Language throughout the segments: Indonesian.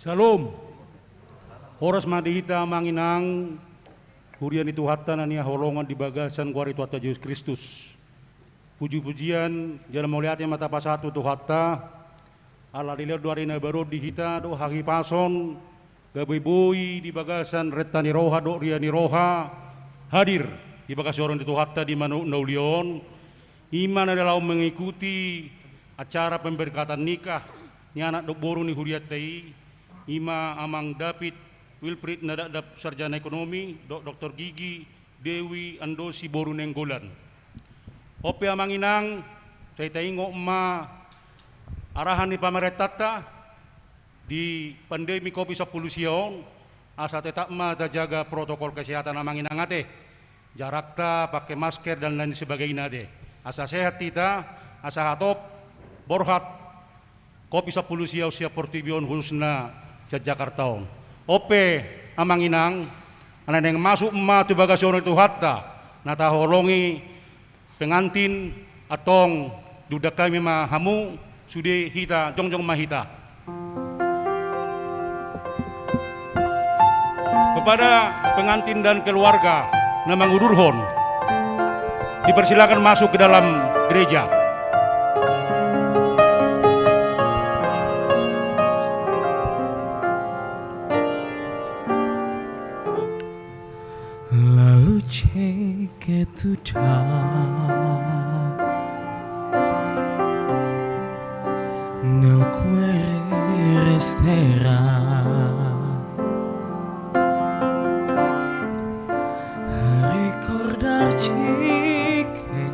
Shalom. Oras madihita manginang hurian itu hatta nania holongan di bagasan kuari Tuhan Yesus Kristus. Puji-pujian jalan melihatnya mata pasatu tu hatta ala dilihat dua rina baru dihita do hagi pason gabai boi di bagasan retani roha do riani roha hadir di bagas orang itu hatta di mana naulion iman adalah mengikuti acara pemberkatan nikah ni anak dok boru ni huriat tei Ima Amang David Wilfried Nadadap Sarjana Ekonomi Dr. Gigi Dewi Andosi Boru Nenggolan Ope Amang Inang saya taingo ma arahan ni pamaretata di pandemi COVID-19 asa tetap ma jaga protokol kesehatan Amang Inang ate jarak ta pakai masker dan lain sebagainya ade asa sehat kita asa hatop borhat COVID-19 siap portibion khususna sa Jakarta. Ope Amang Inang anak yang masuk ma tu bagasan itu hatta nataholongi pengantin atong duda kami ma hamu sude hita jongjong mahita. Kepada pengantin dan keluarga na mangudurhon dipersilakan masuk ke dalam gereja. Che tu nel cuore resterà ricordarci che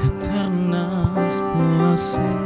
eterna stella sei.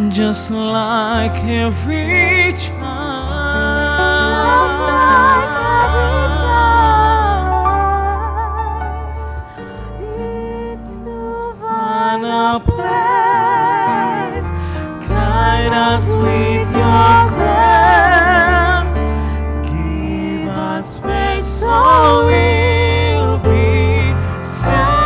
Just like every child, need to find a place, guide us with your grace, give us faith so we'll be saved.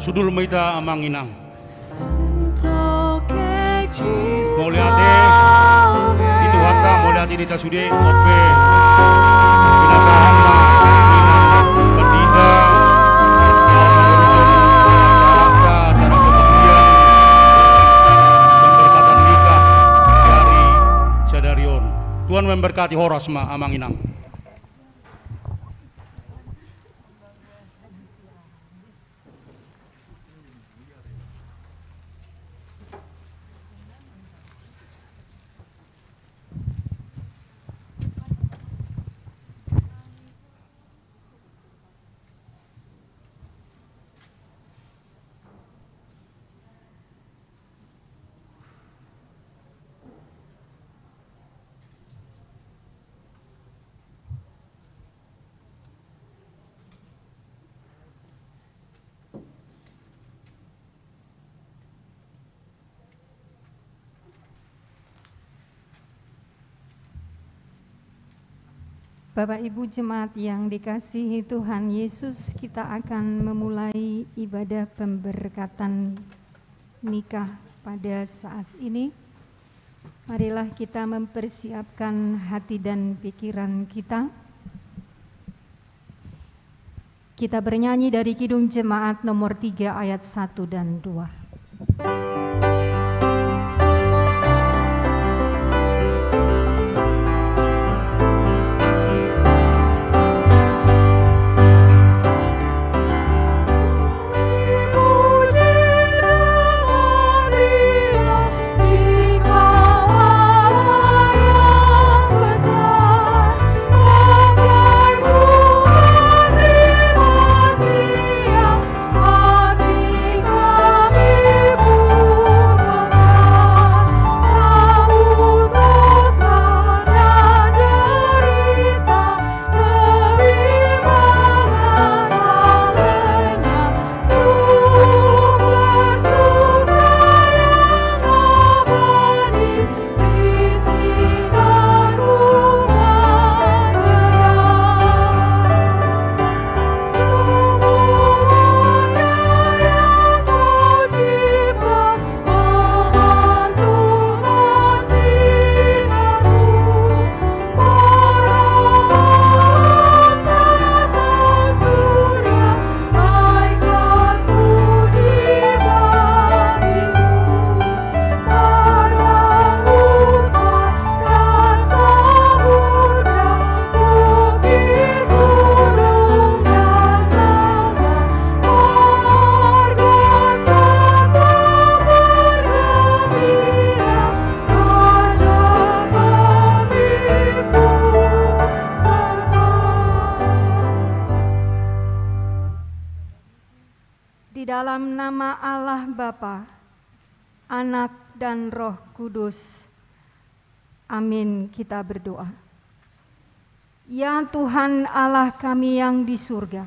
Sudul maita Amang Inang. Moliate itu hatta moliate dita sude ope binasahana pendita hatta tanah kebahagiaan pemberkatan memberkati Horasma Amanginang. Bapak Ibu jemaat yang dikasihi Tuhan Yesus, kita akan memulai ibadah pemberkatan nikah pada saat ini. Marilah kita mempersiapkan hati dan pikiran kita. Kita bernyanyi dari Kidung Jemaat nomor 3 ayat 1 dan 2. Dalam nama Allah Bapa, Anak dan Roh Kudus. Amin, kita berdoa. Ya Tuhan Allah kami yang di surga,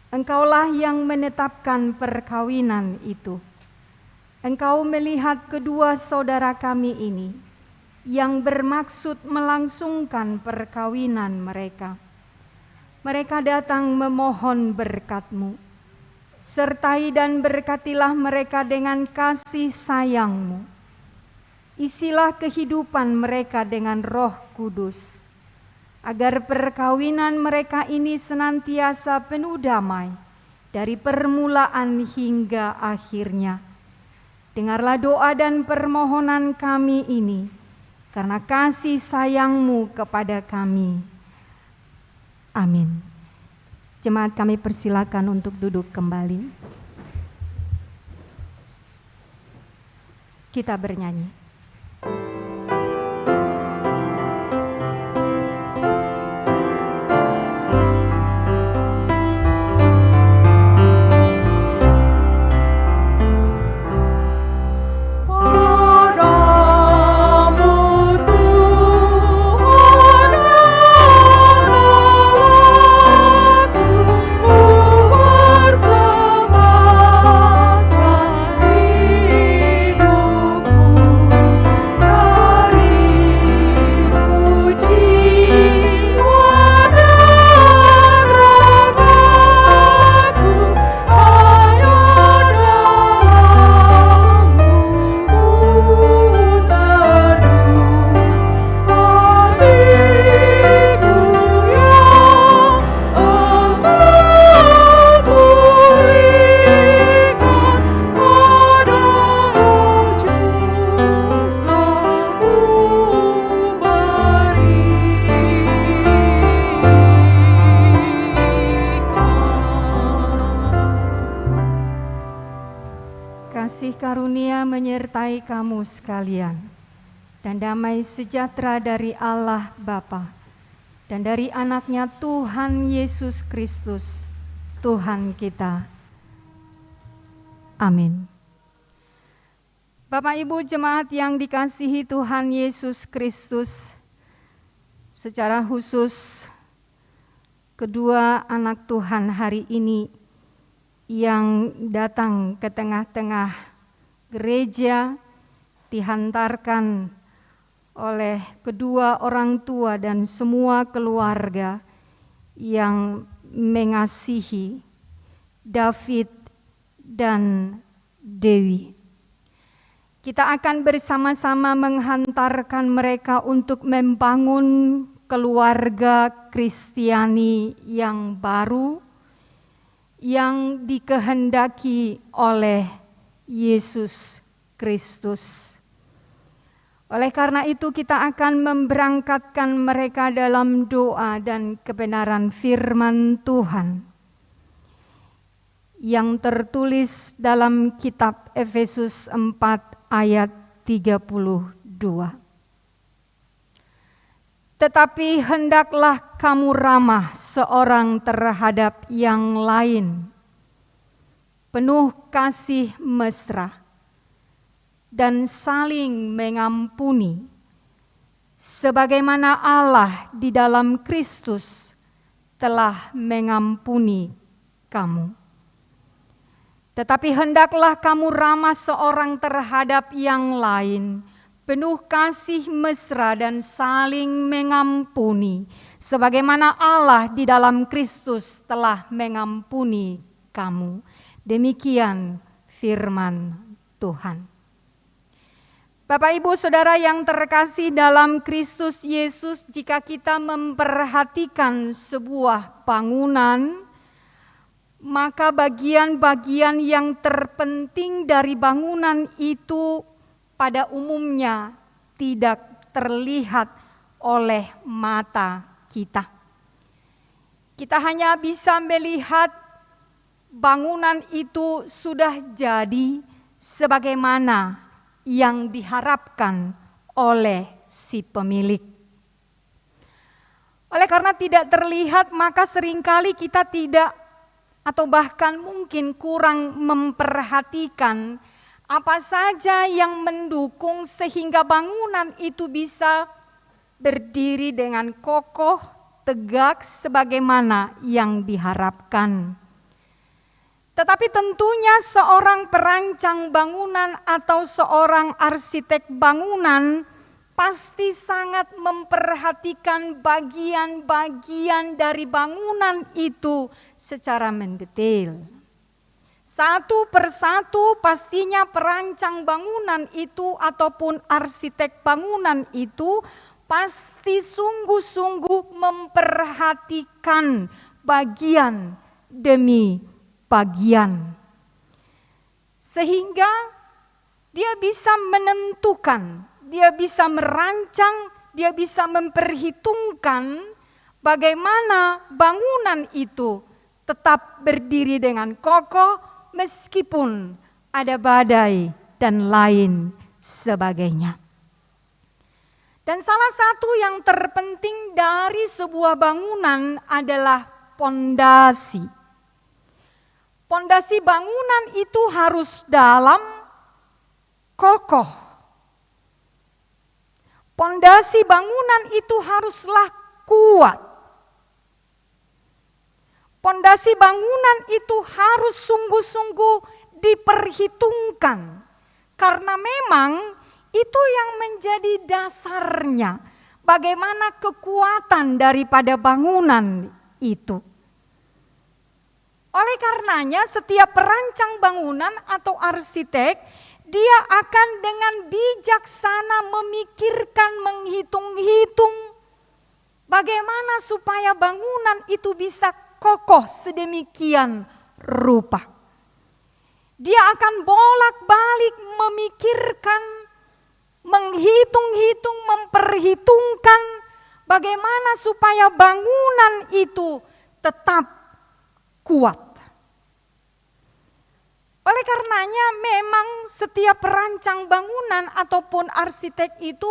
Engkaulah yang menetapkan perkawinan itu. Engkau melihat kedua saudara kami ini yang bermaksud melangsungkan perkawinan mereka. Mereka datang memohon berkat-Mu. Sertai dan berkatilah mereka dengan kasih sayang-Mu. Isilah kehidupan mereka dengan Roh Kudus, agar perkawinan mereka ini senantiasa penuh damai dari permulaan hingga akhirnya. Dengarlah doa dan permohonan kami ini, karena kasih sayang-Mu kepada kami. Amin. Jemaat kami persilakan untuk duduk kembali. Kita bernyanyi. Ku karunia menyertai kamu sekalian, dan damai sejahtera dari Allah Bapa dan dari anaknya Tuhan Yesus Kristus, Tuhan kita. Amin. Bapak Ibu jemaat yang dikasihi Tuhan Yesus Kristus, secara khusus kedua anak Tuhan hari ini yang datang ke tengah-tengah gereja dihantarkan oleh kedua orang tua dan semua keluarga yang mengasihi David dan Dewi. Kita akan bersama-sama menghantarkan mereka untuk membangun keluarga Kristiani yang baru, yang dikehendaki oleh Yesus Kristus. Oleh karena itu kita akan memberangkatkan mereka dalam doa dan kebenaran firman Tuhan yang tertulis dalam kitab Efesus 4 ayat 32. Tetapi hendaklah kamu ramah seorang terhadap yang lain, penuh kasih mesra, dan saling mengampuni, sebagaimana Allah di dalam Kristus telah mengampuni kamu. Tetapi hendaklah kamu ramah seorang terhadap yang lain, penuh kasih mesra dan saling mengampuni, sebagaimana Allah di dalam Kristus telah mengampuni kamu. Demikian firman Tuhan. Bapak Ibu Saudara yang terkasih dalam Kristus Yesus, jika kita memperhatikan sebuah bangunan, maka bagian-bagian yang terpenting dari bangunan itu pada umumnya tidak terlihat oleh mata kita. Kita hanya bisa melihat bangunan itu sudah jadi sebagaimana yang diharapkan oleh si pemilik. Oleh karena tidak terlihat, maka seringkali kita tidak atau bahkan mungkin kurang memperhatikan apa saja yang mendukung sehingga bangunan itu bisa berdiri dengan kokoh, tegak sebagaimana yang diharapkan. Tetapi tentunya seorang perancang bangunan atau seorang arsitek bangunan pasti sangat memperhatikan bagian-bagian dari bangunan itu secara mendetail. Satu persatu pastinya perancang bangunan itu ataupun arsitek bangunan itu pasti sungguh-sungguh memperhatikan bagian demi bagian. Sehingga dia bisa menentukan, dia bisa merancang, dia bisa memperhitungkan bagaimana bangunan itu tetap berdiri dengan kokoh, meskipun ada badai dan lain sebagainya. Dan salah satu yang terpenting dari sebuah bangunan adalah pondasi. Pondasi bangunan itu harus dalam, kokoh. Pondasi bangunan itu haruslah kuat. Pondasi bangunan itu harus sungguh-sungguh diperhitungkan, karena memang itu yang menjadi dasarnya bagaimana kekuatan daripada bangunan itu. Oleh karenanya setiap perancang bangunan atau arsitek, dia akan dengan bijaksana memikirkan, menghitung-hitung bagaimana supaya bangunan itu bisa kokoh sedemikian rupa. Dia akan bolak-balik memikirkan, menghitung-hitung, memperhitungkan bagaimana supaya bangunan itu tetap kuat. Oleh karenanya memang setiap perancang bangunan ataupun arsitek itu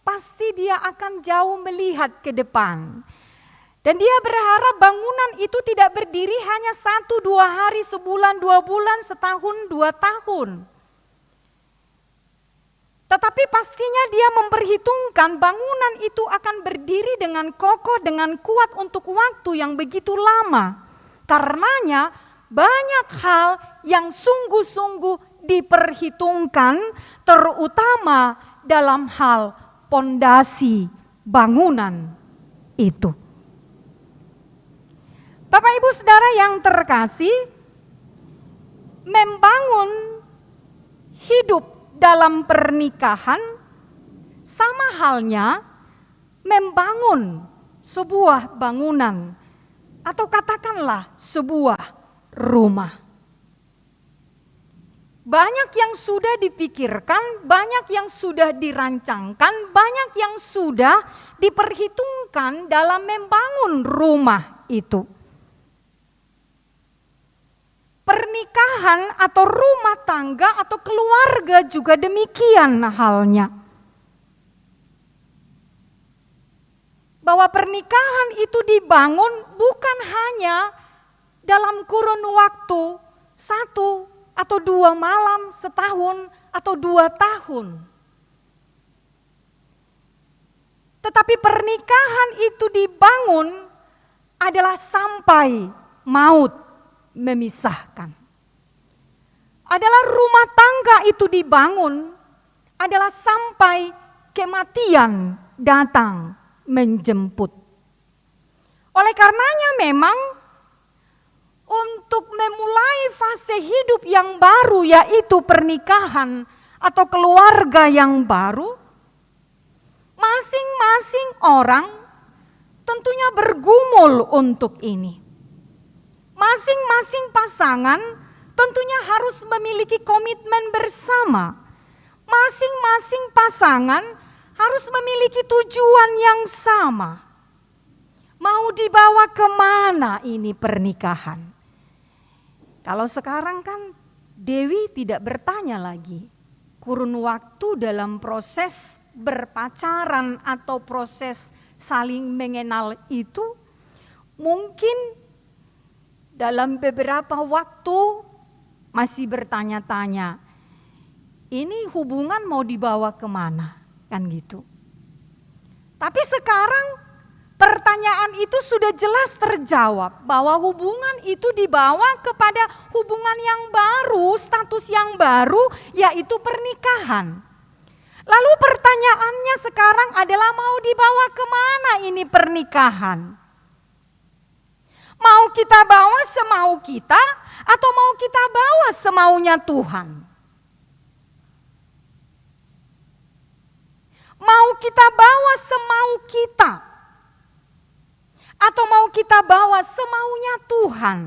pasti dia akan jauh melihat ke depan. Dan dia berharap bangunan itu tidak berdiri hanya 1-2 hari, sebulan, 2 bulan, setahun, 2 tahun. Tetapi pastinya dia memperhitungkan bangunan itu akan berdiri dengan kokoh, dengan kuat untuk waktu yang begitu lama. Karenanya banyak hal yang sungguh-sungguh diperhitungkan, terutama dalam hal pondasi bangunan itu. Bapak Ibu Saudara yang terkasih, membangun hidup dalam pernikahan sama halnya membangun sebuah bangunan atau katakanlah sebuah rumah. Banyak yang sudah dipikirkan, banyak yang sudah dirancangkan, banyak yang sudah diperhitungkan dalam membangun rumah itu. Pernikahan atau rumah tangga atau keluarga juga demikian halnya. Bahwa pernikahan itu dibangun bukan hanya dalam kurun waktu 1 atau 2 malam, setahun atau 2 tahun. Tetapi pernikahan itu dibangun adalah sampai maut memisahkan. Adalah rumah tangga itu dibangun adalah sampai kematian datang menjemput. Oleh karenanya memang untuk memulai fase hidup yang baru, yaitu pernikahan atau keluarga yang baru, masing-masing orang tentunya bergumul untuk ini. Masing-masing pasangan tentunya harus memiliki komitmen bersama. Masing-masing pasangan harus memiliki tujuan yang sama. Mau dibawa kemana ini pernikahan? Kalau sekarang kan Dewi tidak bertanya lagi. Kurun waktu dalam proses berpacaran atau proses saling mengenal itu mungkin dalam beberapa waktu masih bertanya-tanya, ini hubungan mau dibawa kemana? Kan gitu. Tapi sekarang pertanyaan itu sudah jelas terjawab bahwa hubungan itu dibawa kepada hubungan yang baru, status yang baru, yaitu pernikahan. Lalu pertanyaannya sekarang adalah mau dibawa kemana ini pernikahan? Mau kita bawa semau kita atau mau kita bawa semaunya Tuhan? Mau kita bawa semau kita atau mau kita bawa semaunya Tuhan?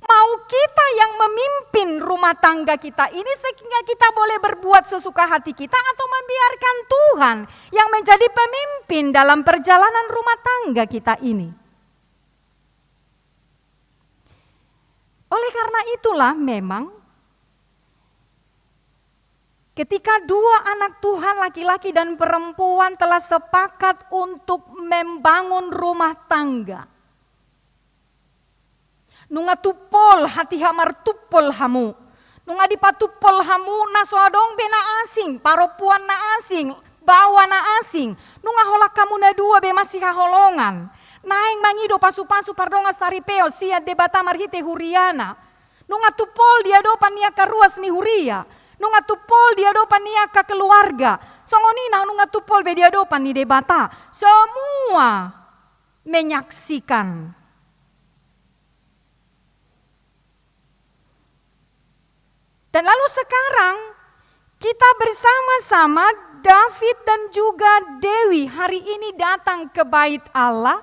Mau kita yang memimpin rumah tangga kita ini sehingga kita boleh berbuat sesuka hati kita atau membiarkan Tuhan yang menjadi pemimpin dalam perjalanan rumah tangga kita ini? Oleh karena itulah memang ketika 2 anak Tuhan laki-laki dan perempuan telah sepakat untuk membangun rumah tangga. Nunga tupol hati hamar tupol hamu. Nunga dipatupol hamu nasoadong bena asing, paropuan na asing, bawa na asing. Nunga holak kamu na 2 be masih kaholongan. Naeng mangido pasu-pasu pardonga saripeo sia debata marhite huriana. Nunga tupol dia dopan nia karuas ni huria. Nunga tupol dia dopan nia ka keluarga. Songonina nunga tupol be dia dopan ni debata. Semua menyaksikan. Dan lalu sekarang kita bersama-sama David dan juga Dewi hari ini datang ke bait Allah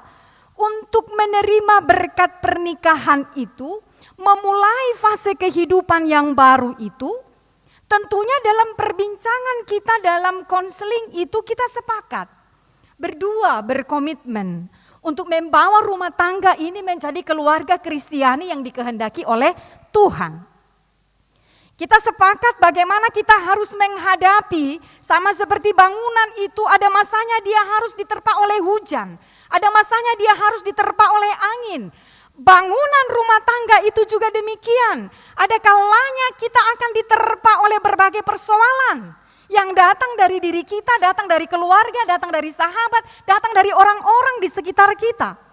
untuk menerima berkat pernikahan itu, memulai fase kehidupan yang baru itu. Tentunya dalam perbincangan kita, dalam konseling itu kita sepakat. Berdua berkomitmen untuk membawa rumah tangga ini menjadi keluarga Kristiani yang dikehendaki oleh Tuhan. Kita sepakat bagaimana kita harus menghadapi, sama seperti bangunan itu ada masanya dia harus diterpa oleh hujan. Ada masanya dia harus diterpa oleh angin. Bangunan rumah tangga itu juga demikian. Ada kalanya kita akan diterpa oleh berbagai persoalan. Yang datang dari diri kita, datang dari keluarga, datang dari sahabat, datang dari orang-orang di sekitar kita.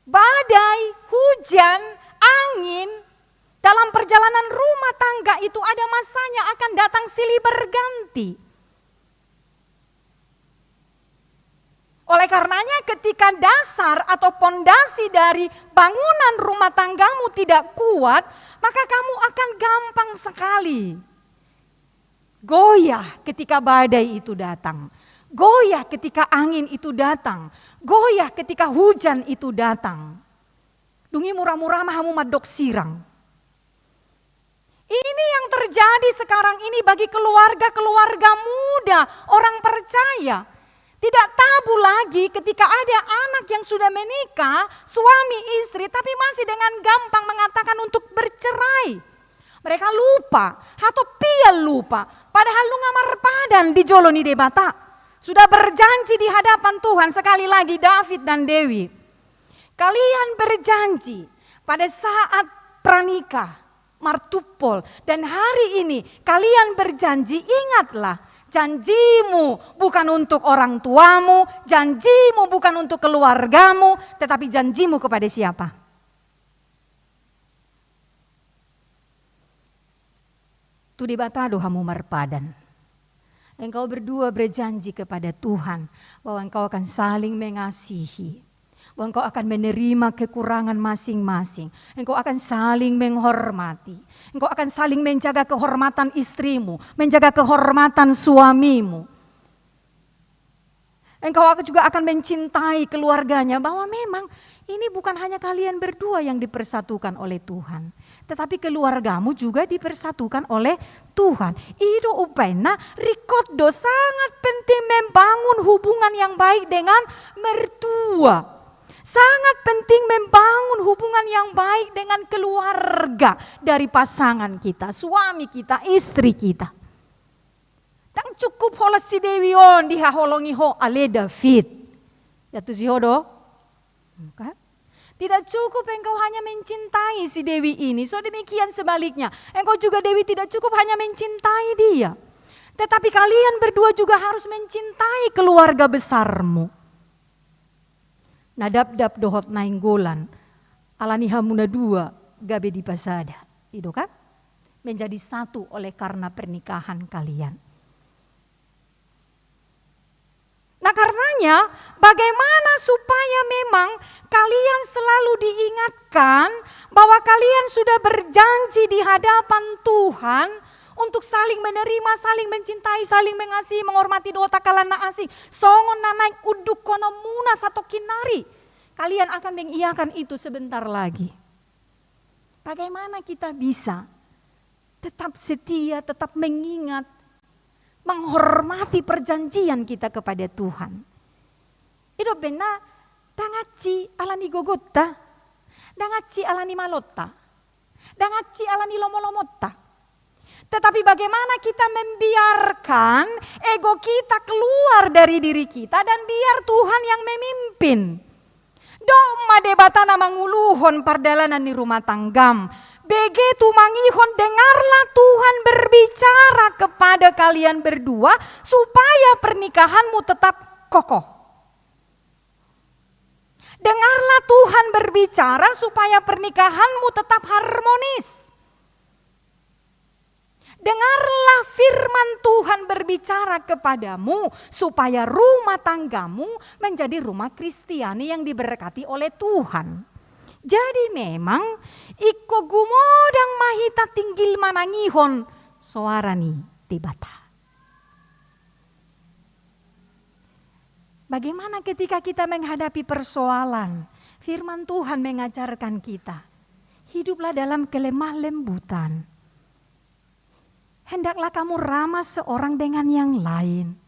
Badai, hujan, angin, dalam perjalanan rumah tangga itu ada masanya akan datang silih berganti. Oleh karenanya ketika dasar atau pondasi dari bangunan rumah tanggamu tidak kuat, maka kamu akan gampang sekali goyah ketika badai itu datang. Goyah ketika angin itu datang. Goyah ketika hujan itu datang. Dungi murah-murah mahamu madok sirang. Ini yang terjadi sekarang ini bagi keluarga-keluarga muda, orang percaya. Tidak tabu lagi ketika ada anak yang sudah menikah, suami istri, tapi masih dengan gampang mengatakan untuk bercerai. Mereka lupa, atau pia lupa, padahal lu ngamar padan di joloni debata. Sudah berjanji di hadapan Tuhan sekali lagi David dan Dewi. Kalian berjanji pada saat pranikah. Martupol, dan hari ini kalian berjanji, ingatlah janjimu bukan untuk orang tuamu, janjimu bukan untuk keluargamu, tetapi janjimu kepada siapa? Tu debatado hamu marpadan. Engkau berdua berjanji kepada Tuhan bahwa engkau akan saling mengasihi. Bahwa engkau akan menerima kekurangan masing-masing. Engkau akan saling menghormati. Engkau akan saling menjaga kehormatan istrimu, menjaga kehormatan suamimu. Engkau juga akan mencintai keluarganya, bahwa memang ini bukan hanya kalian berdua yang dipersatukan oleh Tuhan, tetapi keluargamu juga dipersatukan oleh Tuhan. Itu upena rikodo sangat penting membangun hubungan yang baik dengan mertua. Sangat penting membangun hubungan yang baik dengan keluarga dari pasangan kita, suami kita, istri kita. Dan cukup holos si Dewi on dihaholongi ho ale David. Ya tu si hodo. Kan? Tidak cukup engkau hanya mencintai si Dewi ini. So demikian sebaliknya. Engkau juga Dewi tidak cukup hanya mencintai dia. Tetapi kalian berdua juga harus mencintai keluarga besarmu. Nadab-dab dohot nainggolan, alani hamuna dua gabe di pasada. Itu kan? Menjadi satu oleh karena pernikahan kalian. Nah karenanya bagaimana supaya memang kalian selalu diingatkan bahwa kalian sudah berjanji di hadapan Tuhan untuk saling menerima, saling mencintai, saling mengasihi, menghormati dota kalana asing. Songon nanaik uduk kono muna satu kinari. Kalian akan mengiyakan itu sebentar lagi. Bagaimana kita bisa tetap setia, tetap mengingat, menghormati perjanjian kita kepada Tuhan. Itu benar, dangaci alani gogota, dangaci alani malota, dangaci alani lomolomota. Tetapi bagaimana kita membiarkan ego kita keluar dari diri kita dan biar Tuhan yang memimpin. Doma debatana manguluhon pardalanan di rumah tanggam. Begitu mangihon dengarlah Tuhan berbicara kepada kalian berdua supaya pernikahanmu tetap kokoh. Dengarlah Tuhan berbicara supaya pernikahanmu tetap harmonis. Dengarlah firman Tuhan berbicara kepadamu supaya rumah tanggamu menjadi rumah Kristiani yang diberkati oleh Tuhan. Jadi memang iko gumodang mahita tinggil manangihon suarani debata. Bagaimana ketika kita menghadapi persoalan, firman Tuhan mengajarkan kita, hiduplah dalam kelemah lembutan. Hendaklah kamu ramah seorang dengan yang lain.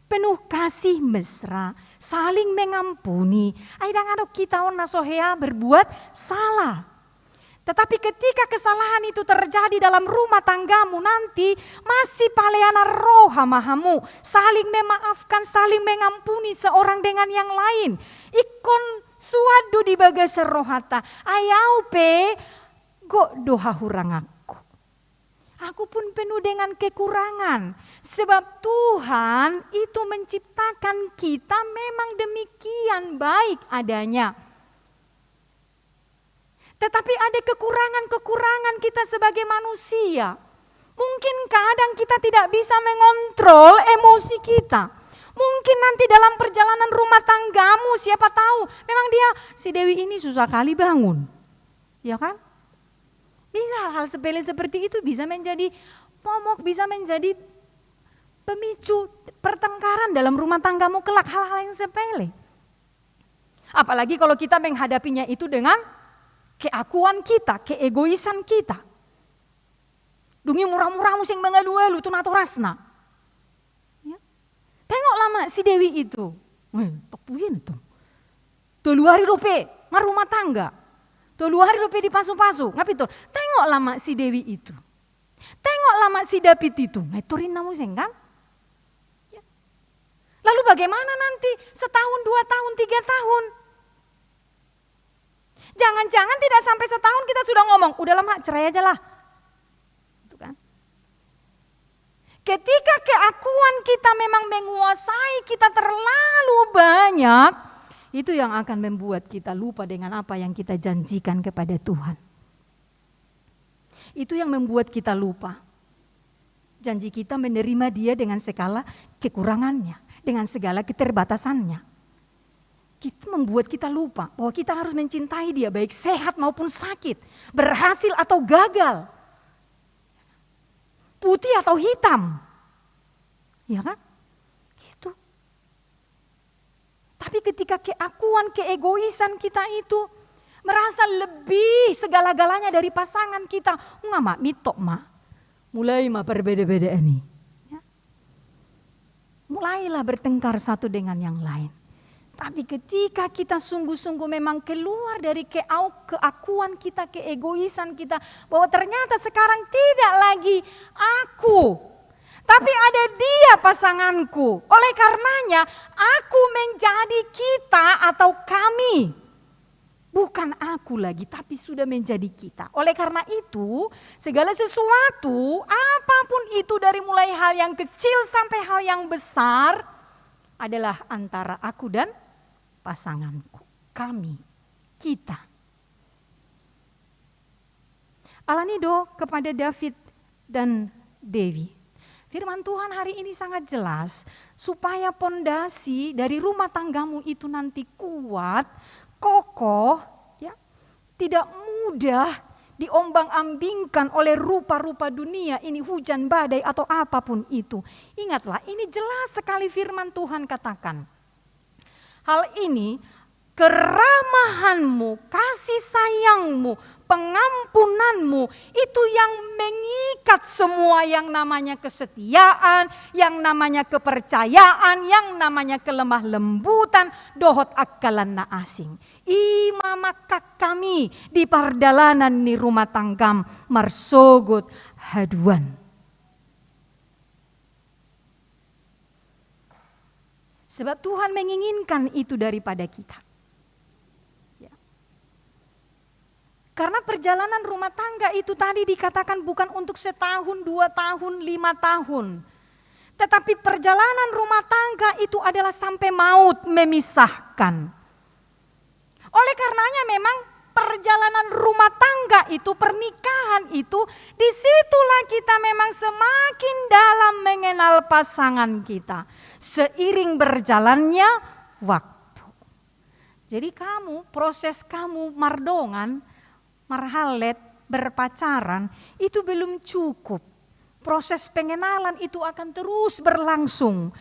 Penuh kasih mesra, saling mengampuni. Aidang adok kita on nasohea berbuat salah. Tetapi ketika kesalahan itu terjadi dalam rumah tanggamu nanti, masih paleana roh hamahamu, saling memaafkan, saling mengampuni seorang dengan yang lain. Ikon suadu di bagasa rohata, ayau pe go doha hurang aku. Aku pun penuh dengan kekurangan. Sebab Tuhan itu menciptakan kita memang demikian baik adanya. Tetapi ada kekurangan-kekurangan kita sebagai manusia. Mungkin kadang kita tidak bisa mengontrol emosi kita. Mungkin nanti dalam perjalanan rumah tanggamu, siapa tahu memang si Dewi ini susah kali bangun. Ya kan? Bisa hal sepele seperti itu bisa menjadi momok, bisa menjadi pemicu pertengkaran dalam rumah tanggamu kelak, hal-hal yang sepele. Apalagi kalau kita menghadapinya itu dengan keakuan kita, keegoisan kita. Dungi murah-murah sing mengalu-alu tu nato rasna. Ya. Tengok lama si Dewi itu. Tok puyen itu. 2 hari dope, mar rumah tangga. 2 hari dope di pasu-pasu. Ngapa itu? Tengok lama si Dewi itu. Tengok lama si David itu. Ngaturin namu sing kan? Ya. Lalu bagaimana nanti setahun, 2 tahun, 3 tahun? Jangan-jangan tidak sampai setahun kita sudah ngomong, udahlah mak cerai aja lah. Itu kan? Ketika keakuan kita memang menguasai kita terlalu banyak, itu yang akan membuat kita lupa dengan apa yang kita janjikan kepada Tuhan. Itu yang membuat kita lupa. Janji kita menerima Dia dengan segala kekurangannya, dengan segala keterbatasannya. Kita membuat kita lupa bahwa kita harus mencintai Dia baik sehat maupun sakit, berhasil atau gagal, putih atau hitam. Ya kan? Gitu. Tapi ketika keakuan, keegoisan kita itu merasa lebih segala-galanya dari pasangan kita, enggak mak, mitok mak. Mulai mak berbeda-beda ini. Ya. Mulailah bertengkar satu dengan yang lain. Tapi ketika kita sungguh-sungguh memang keluar dari keakuan kita, keegoisan kita, bahwa ternyata sekarang tidak lagi aku, tapi ada Dia pasanganku. Oleh karenanya aku menjadi kita atau kami. Bukan aku lagi, tapi sudah menjadi kita. Oleh karena itu, segala sesuatu, apapun itu dari mulai hal yang kecil sampai hal yang besar, adalah antara aku dan pasanganku, kami, kita. Alanido kepada David dan Dewi. Firman Tuhan hari ini sangat jelas, supaya pondasi dari rumah tanggamu itu nanti kuat, kokoh, ya, tidak mudah diombang-ambingkan oleh rupa-rupa dunia ini, hujan badai atau apapun itu. Ingatlah, ini jelas sekali firman Tuhan katakan. Hal ini, keramahanmu, kasih sayangmu, pengampunanmu, itu yang mengikat semua yang namanya kesetiaan, yang namanya kepercayaan, yang namanya kelemah lembutan, dohot akalan na asing. Imamakak kami di pardalanan ni rumah tanggam marsogot haduan. Sebab Tuhan menginginkan itu daripada kita. Ya. Karena perjalanan rumah tangga itu tadi dikatakan bukan untuk setahun, 2 tahun, 5 tahun. Tetapi perjalanan rumah tangga itu adalah sampai maut memisahkan. Oleh karenanya memang perjalanan rumah tangga itu, pernikahan itu, disitulah kita memang semakin dalam mengenal pasangan kita. Seiring berjalannya waktu. Jadi proses kamu mardongan, marhalet, berpacaran, itu belum cukup. Proses pengenalan itu akan terus berlangsung.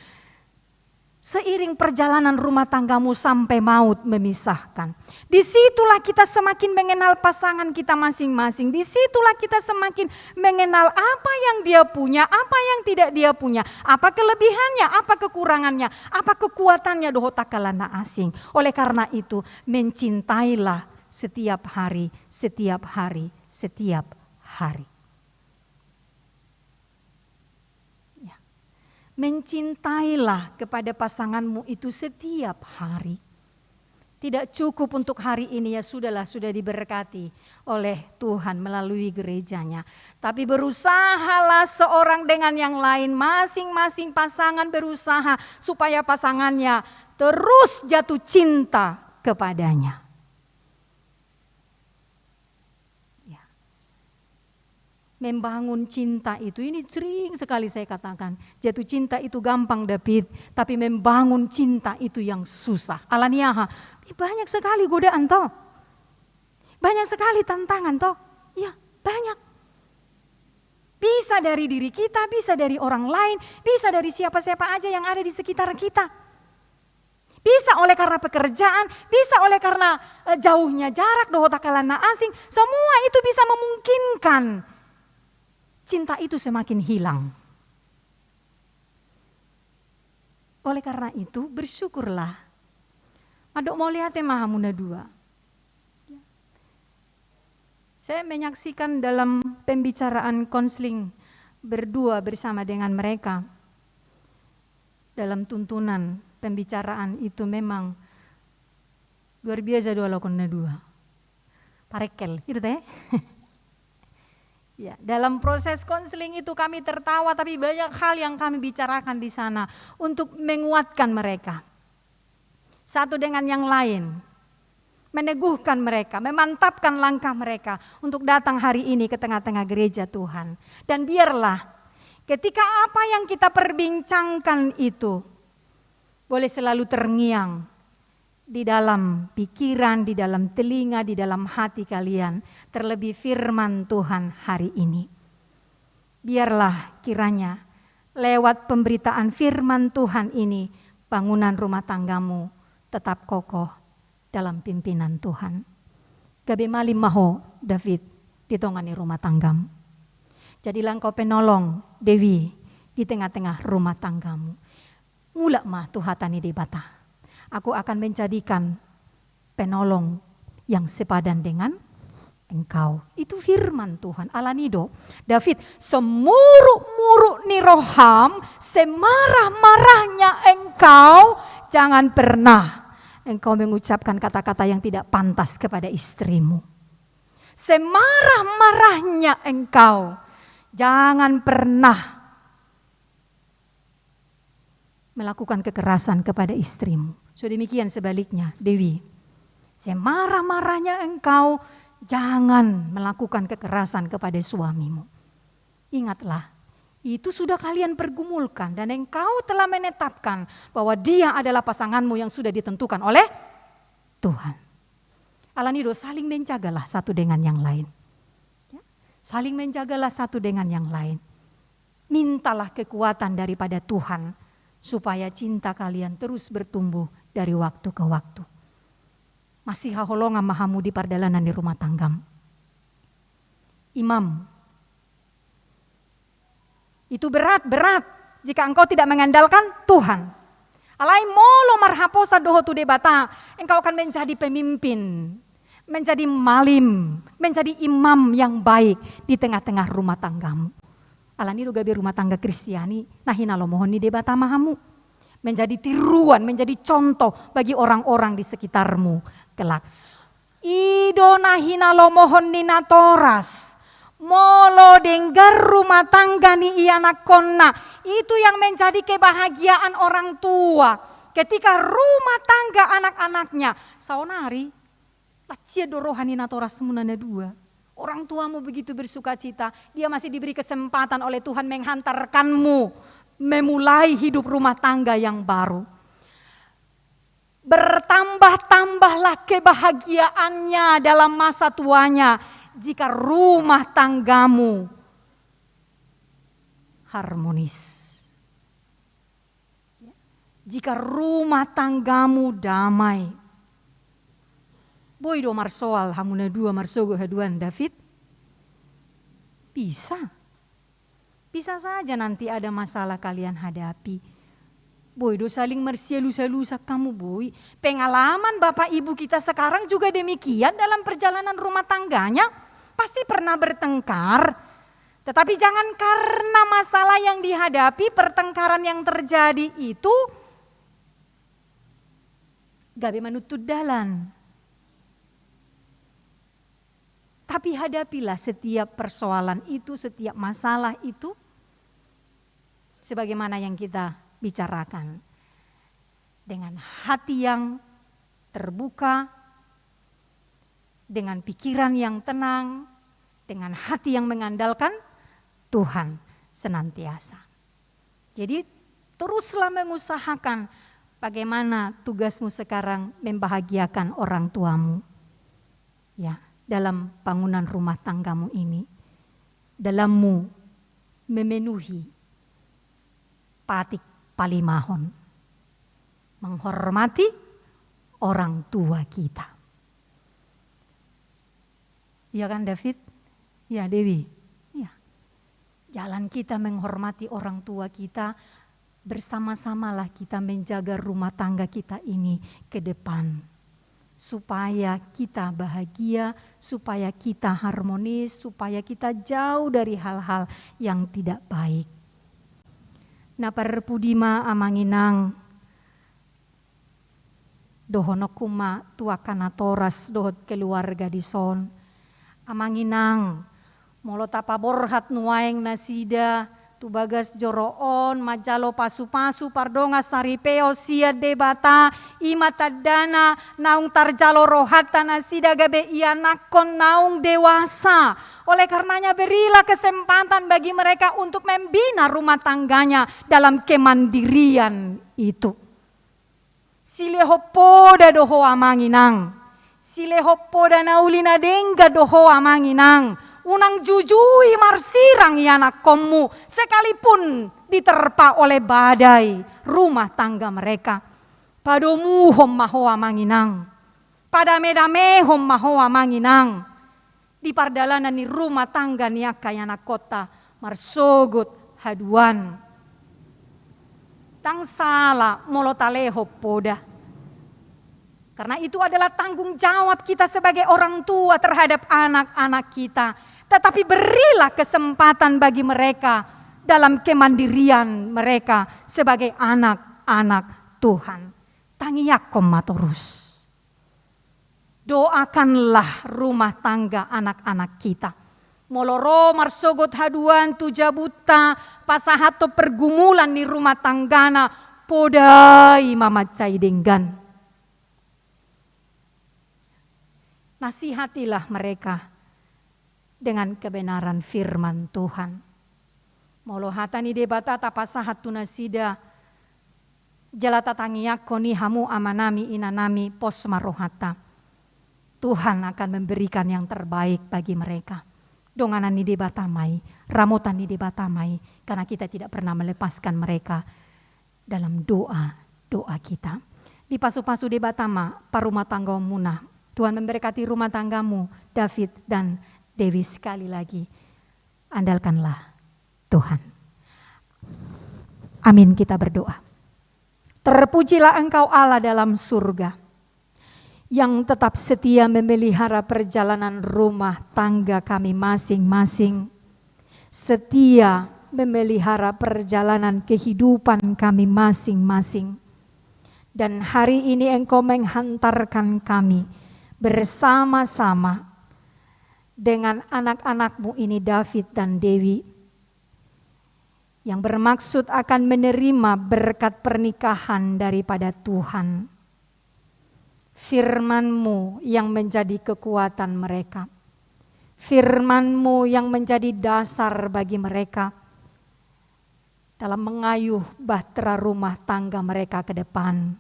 Seiring perjalanan rumah tanggamu sampai maut memisahkan. Disitulah kita semakin mengenal pasangan kita masing-masing. Disitulah kita semakin mengenal apa yang dia punya, apa yang tidak dia punya. Apa kelebihannya, apa kekurangannya, apa kekuatannya dohotakalana asing. Oleh karena itu mencintailah setiap hari, setiap hari. Ya. Mencintailah kepada pasanganmu itu setiap hari. Tidak cukup untuk hari ini, ya sudahlah, sudah diberkati oleh Tuhan melalui gerejanya. Tapi berusahalah seorang dengan yang lain, masing-masing pasangan berusaha supaya pasangannya terus jatuh cinta kepadanya. Ya. Membangun cinta itu, ini sering sekali saya katakan, jatuh cinta itu gampang David, tapi membangun cinta itu yang susah. Alaniaha. Banyak sekali godaan toh. Banyak sekali tantangan toh. Ya, banyak. Bisa dari diri kita, bisa dari orang lain, bisa dari siapa-siapa aja yang ada di sekitar kita. Bisa oleh karena pekerjaan, bisa oleh karena jauhnya jarak, dohota kalana asing. Semua itu bisa memungkinkan cinta itu semakin hilang. Oleh karena itu bersyukurlah. Adok mau lihat Mahamuna 2. Saya menyaksikan dalam pembicaraan konseling berdua bersama dengan mereka. Dalam tuntunan pembicaraan itu memang luar biasa dua lakonnya 2. Parekel, gitu teh. Ya, dalam proses konseling itu kami tertawa, tapi banyak hal yang kami bicarakan di sana untuk menguatkan mereka. Satu dengan yang lain, meneguhkan mereka, memantapkan langkah mereka untuk datang hari ini ke tengah-tengah gereja Tuhan. Dan biarlah ketika apa yang kita perbincangkan itu boleh selalu terngiang di dalam pikiran, di dalam telinga, di dalam hati kalian, terlebih firman Tuhan hari ini. Biarlah kiranya lewat pemberitaan firman Tuhan ini, bangunan rumah tanggamu tetap kokoh dalam pimpinan Tuhan. Gabe malim maho David ditongani rumah tanggam. Jadilah engkau penolong Dewi di tengah-tengah rumah tanggamu. Mulak mah tuhatani di bata. Aku akan menjadikan penolong yang sepadan dengan engkau. Itu firman Tuhan. Alanido David, semuruk-muruk ni roham, semarah-marahnya engkau, jangan pernah engkau mengucapkan kata-kata yang tidak pantas kepada istrimu. Semarah-marahnya engkau, jangan pernah melakukan kekerasan kepada istrimu. So demikian sebaliknya, Dewi. Semarah-marahnya engkau, jangan melakukan kekerasan kepada suamimu. Ingatlah, itu sudah kalian pergumulkan dan engkau telah menetapkan bahwa dia adalah pasanganmu yang sudah ditentukan oleh Tuhan. Alanido, saling menjagalah satu dengan yang lain. Saling menjagalah satu dengan yang lain. Mintalah kekuatan daripada Tuhan supaya cinta kalian terus bertumbuh dari waktu ke waktu. Masih haholonga mahamu di pardalanan di rumah tanggam. Imam, itu berat jika engkau tidak mengandalkan Tuhan. Alai molo marhaposa doho tu debata, engkau akan menjadi pemimpin, menjadi malim, menjadi imam yang baik di tengah-tengah rumah tanggamu. Alani do gabe rumah tangga Kristiani, nahina lo mohon ni debata mahamu. Menjadi tiruan, menjadi contoh bagi orang-orang di sekitarmu kelak. Ido nahina lo mohon ni natoras. Molo denggar rumah tangga ni iana konna. Itu yang menjadi kebahagiaan orang tua. Ketika rumah tangga anak-anaknya. Saonari, lacia dorohani natoras semunana 2. Orang tuamu begitu bersuka cita. Dia masih diberi kesempatan oleh Tuhan menghantarkanmu. Memulai hidup rumah tangga yang baru. Bertambah-tambahlah kebahagiaannya dalam masa tuanya. Jika rumah tanggamu harmonis. Jika rumah tanggamu damai. Boy do marsoal hamuna 2 marsogo haduan David. Bisa. Bisa saja nanti ada masalah kalian hadapi. Boy do saling mersialu-salusa kamu boy. Pengalaman bapak ibu kita sekarang juga demikian dalam perjalanan rumah tangganya. pasti pernah bertengkar. Tetapi jangan karena masalah yang dihadapi, pertengkaran yang terjadi itu gabe manutut dalan. Tapi hadapilah setiap persoalan itu, setiap masalah itu sebagaimana yang kita bicarakan. Dengan hati yang terbuka, dengan pikiran yang tenang, dengan hati yang mengandalkan Tuhan senantiasa. Jadi teruslah mengusahakan bagaimana tugasmu sekarang membahagiakan orang tuamu. Ya, dalam bangunan rumah tanggamu ini, dalammu memenuhi patik palimahon, menghormati orang tua kita. Ya kan David? Ya Dewi? Ya. Jalan kita menghormati orang tua kita, bersama-samalah kita menjaga rumah tangga kita ini ke depan. Supaya kita bahagia, supaya kita harmonis, supaya kita jauh dari hal-hal yang tidak baik. Na parpudima amanginang dohono kuma tuakana toras dohot keluarga di son. Amanginang molo tapaborhat nuaeng nasida tubagas joroon majalo pasu-pasu pardonga saripeo sia debata imatadana naung tarjalo rohata nasida gabe ianakon naung dewasa. Oleh karenanya berilah kesempatan bagi mereka untuk membina rumah tangganya dalam kemandirian itu. Silehopoda doho amanginang, silehopoda naulina dengga doho amanginang. Unang jujui marsirang anak komu sekalipun diterpa oleh badai rumah tangga mereka. Padomu hom mahoa manginang, pada medame hom mahoa manginang. Di pardalanan ni rumah tangga ni akayana kota marsogot haduan. Tang salah molotaleho poda. Karena itu adalah tanggung jawab kita sebagai orang tua terhadap anak-anak kita. Tetapi berilah kesempatan bagi mereka dalam kemandirian mereka sebagai anak-anak Tuhan. Tangiyakom matorus. Doakanlah rumah tangga anak-anak kita. Moloro marsogot haduan tujabuta pasahato pergumulan di rumah tanggana podai mamacai denggan. Nasihatilah mereka dengan kebenaran firman Tuhan. Molohatani debata tapasahat tunasida jalata tangiyakoni hamu amanami inanami posmarohata. Tuhan akan memberikan yang terbaik bagi mereka. Donganan ni debatamai, ramotan ni debatamai, karena kita tidak pernah melepaskan mereka dalam doa kita. Di pasu-pasu debatama parumah tangga munah. Tuhan memberkati rumah tanggamu, David dan Dewi. Sekali lagi, andalkanlah Tuhan. Amin, kita berdoa. Terpujilah Engkau Allah dalam surga, yang tetap setia memelihara perjalanan rumah tangga kami masing-masing. Setia memelihara perjalanan kehidupan kami masing-masing. Dan hari ini Engkau menghantarkan kami bersama-sama dengan anak-anak-Mu ini David dan Dewi, yang bermaksud akan menerima berkat pernikahan daripada Tuhan. Firman-Mu yang menjadi kekuatan mereka. Firman-Mu yang menjadi dasar bagi mereka dalam mengayuh bahtera rumah tangga mereka ke depan.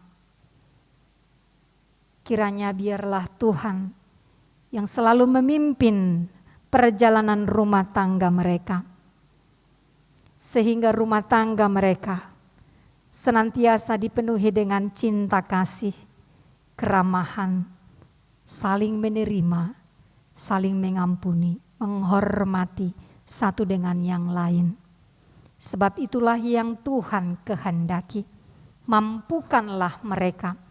Kiranya biarlah Tuhan yang selalu memimpin perjalanan rumah tangga mereka, sehingga rumah tangga mereka senantiasa dipenuhi dengan cinta kasih, keramahan, saling menerima, saling mengampuni, menghormati satu dengan yang lain. Sebab itulah yang Tuhan kehendaki. Mampukanlah mereka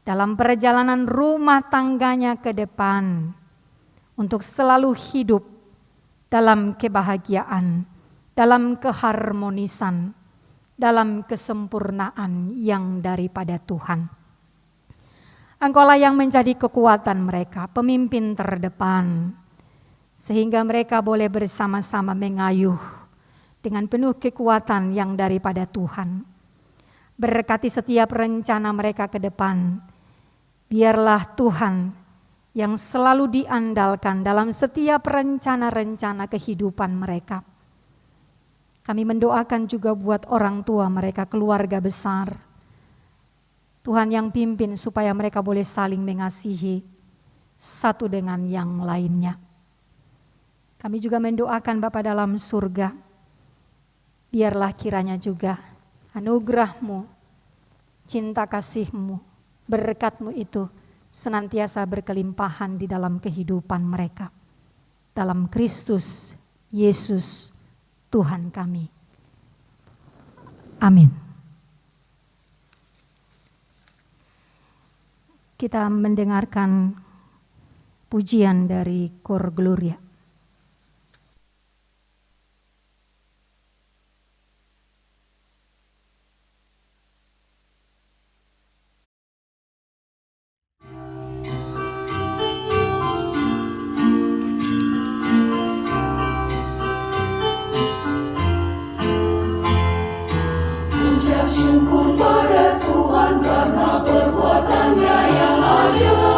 dalam perjalanan rumah tangganya ke depan untuk selalu hidup dalam kebahagiaan, dalam keharmonisan, dalam kesempurnaan yang daripada Tuhan. Engkaulah yang menjadi kekuatan mereka, pemimpin terdepan, sehingga mereka boleh bersama-sama mengayuh dengan penuh kekuatan yang daripada Tuhan. Berkati setiap rencana mereka ke depan. Biarlah Tuhan yang selalu diandalkan dalam setiap rencana-rencana kehidupan mereka. Kami mendoakan juga buat orang tua mereka, keluarga besar. Tuhan yang pimpin supaya mereka boleh saling mengasihi satu dengan yang lainnya. Kami juga mendoakan Bapa dalam surga. Biarlah kiranya juga anugerah-Mu, cinta kasih-Mu, berkat-Mu itu senantiasa berkelimpahan di dalam kehidupan mereka. Dalam Kristus Yesus Tuhan kami. Amin. Kita mendengarkan pujian dari Kor Gloria. Syukur pada Tuhan karena perbuatannya yang ajaib.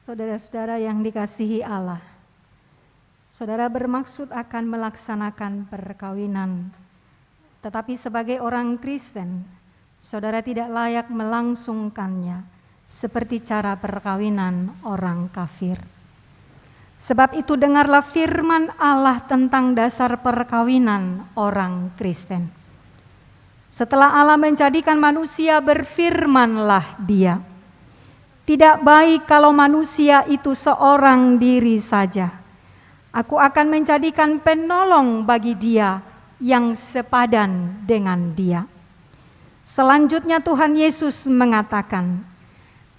Saudara-saudara yang dikasihi Allah, saudara bermaksud akan melaksanakan perkawinan, tetapi sebagai orang Kristen, saudara tidak layak melangsungkannya seperti cara perkawinan orang kafir. Sebab itu dengarlah firman Allah tentang dasar perkawinan orang Kristen. Setelah Allah menjadikan manusia, berfirmanlah Dia, "Tidak baik kalau manusia itu seorang diri saja. Aku akan menjadikan penolong bagi dia yang sepadan dengan dia." Selanjutnya Tuhan Yesus mengatakan,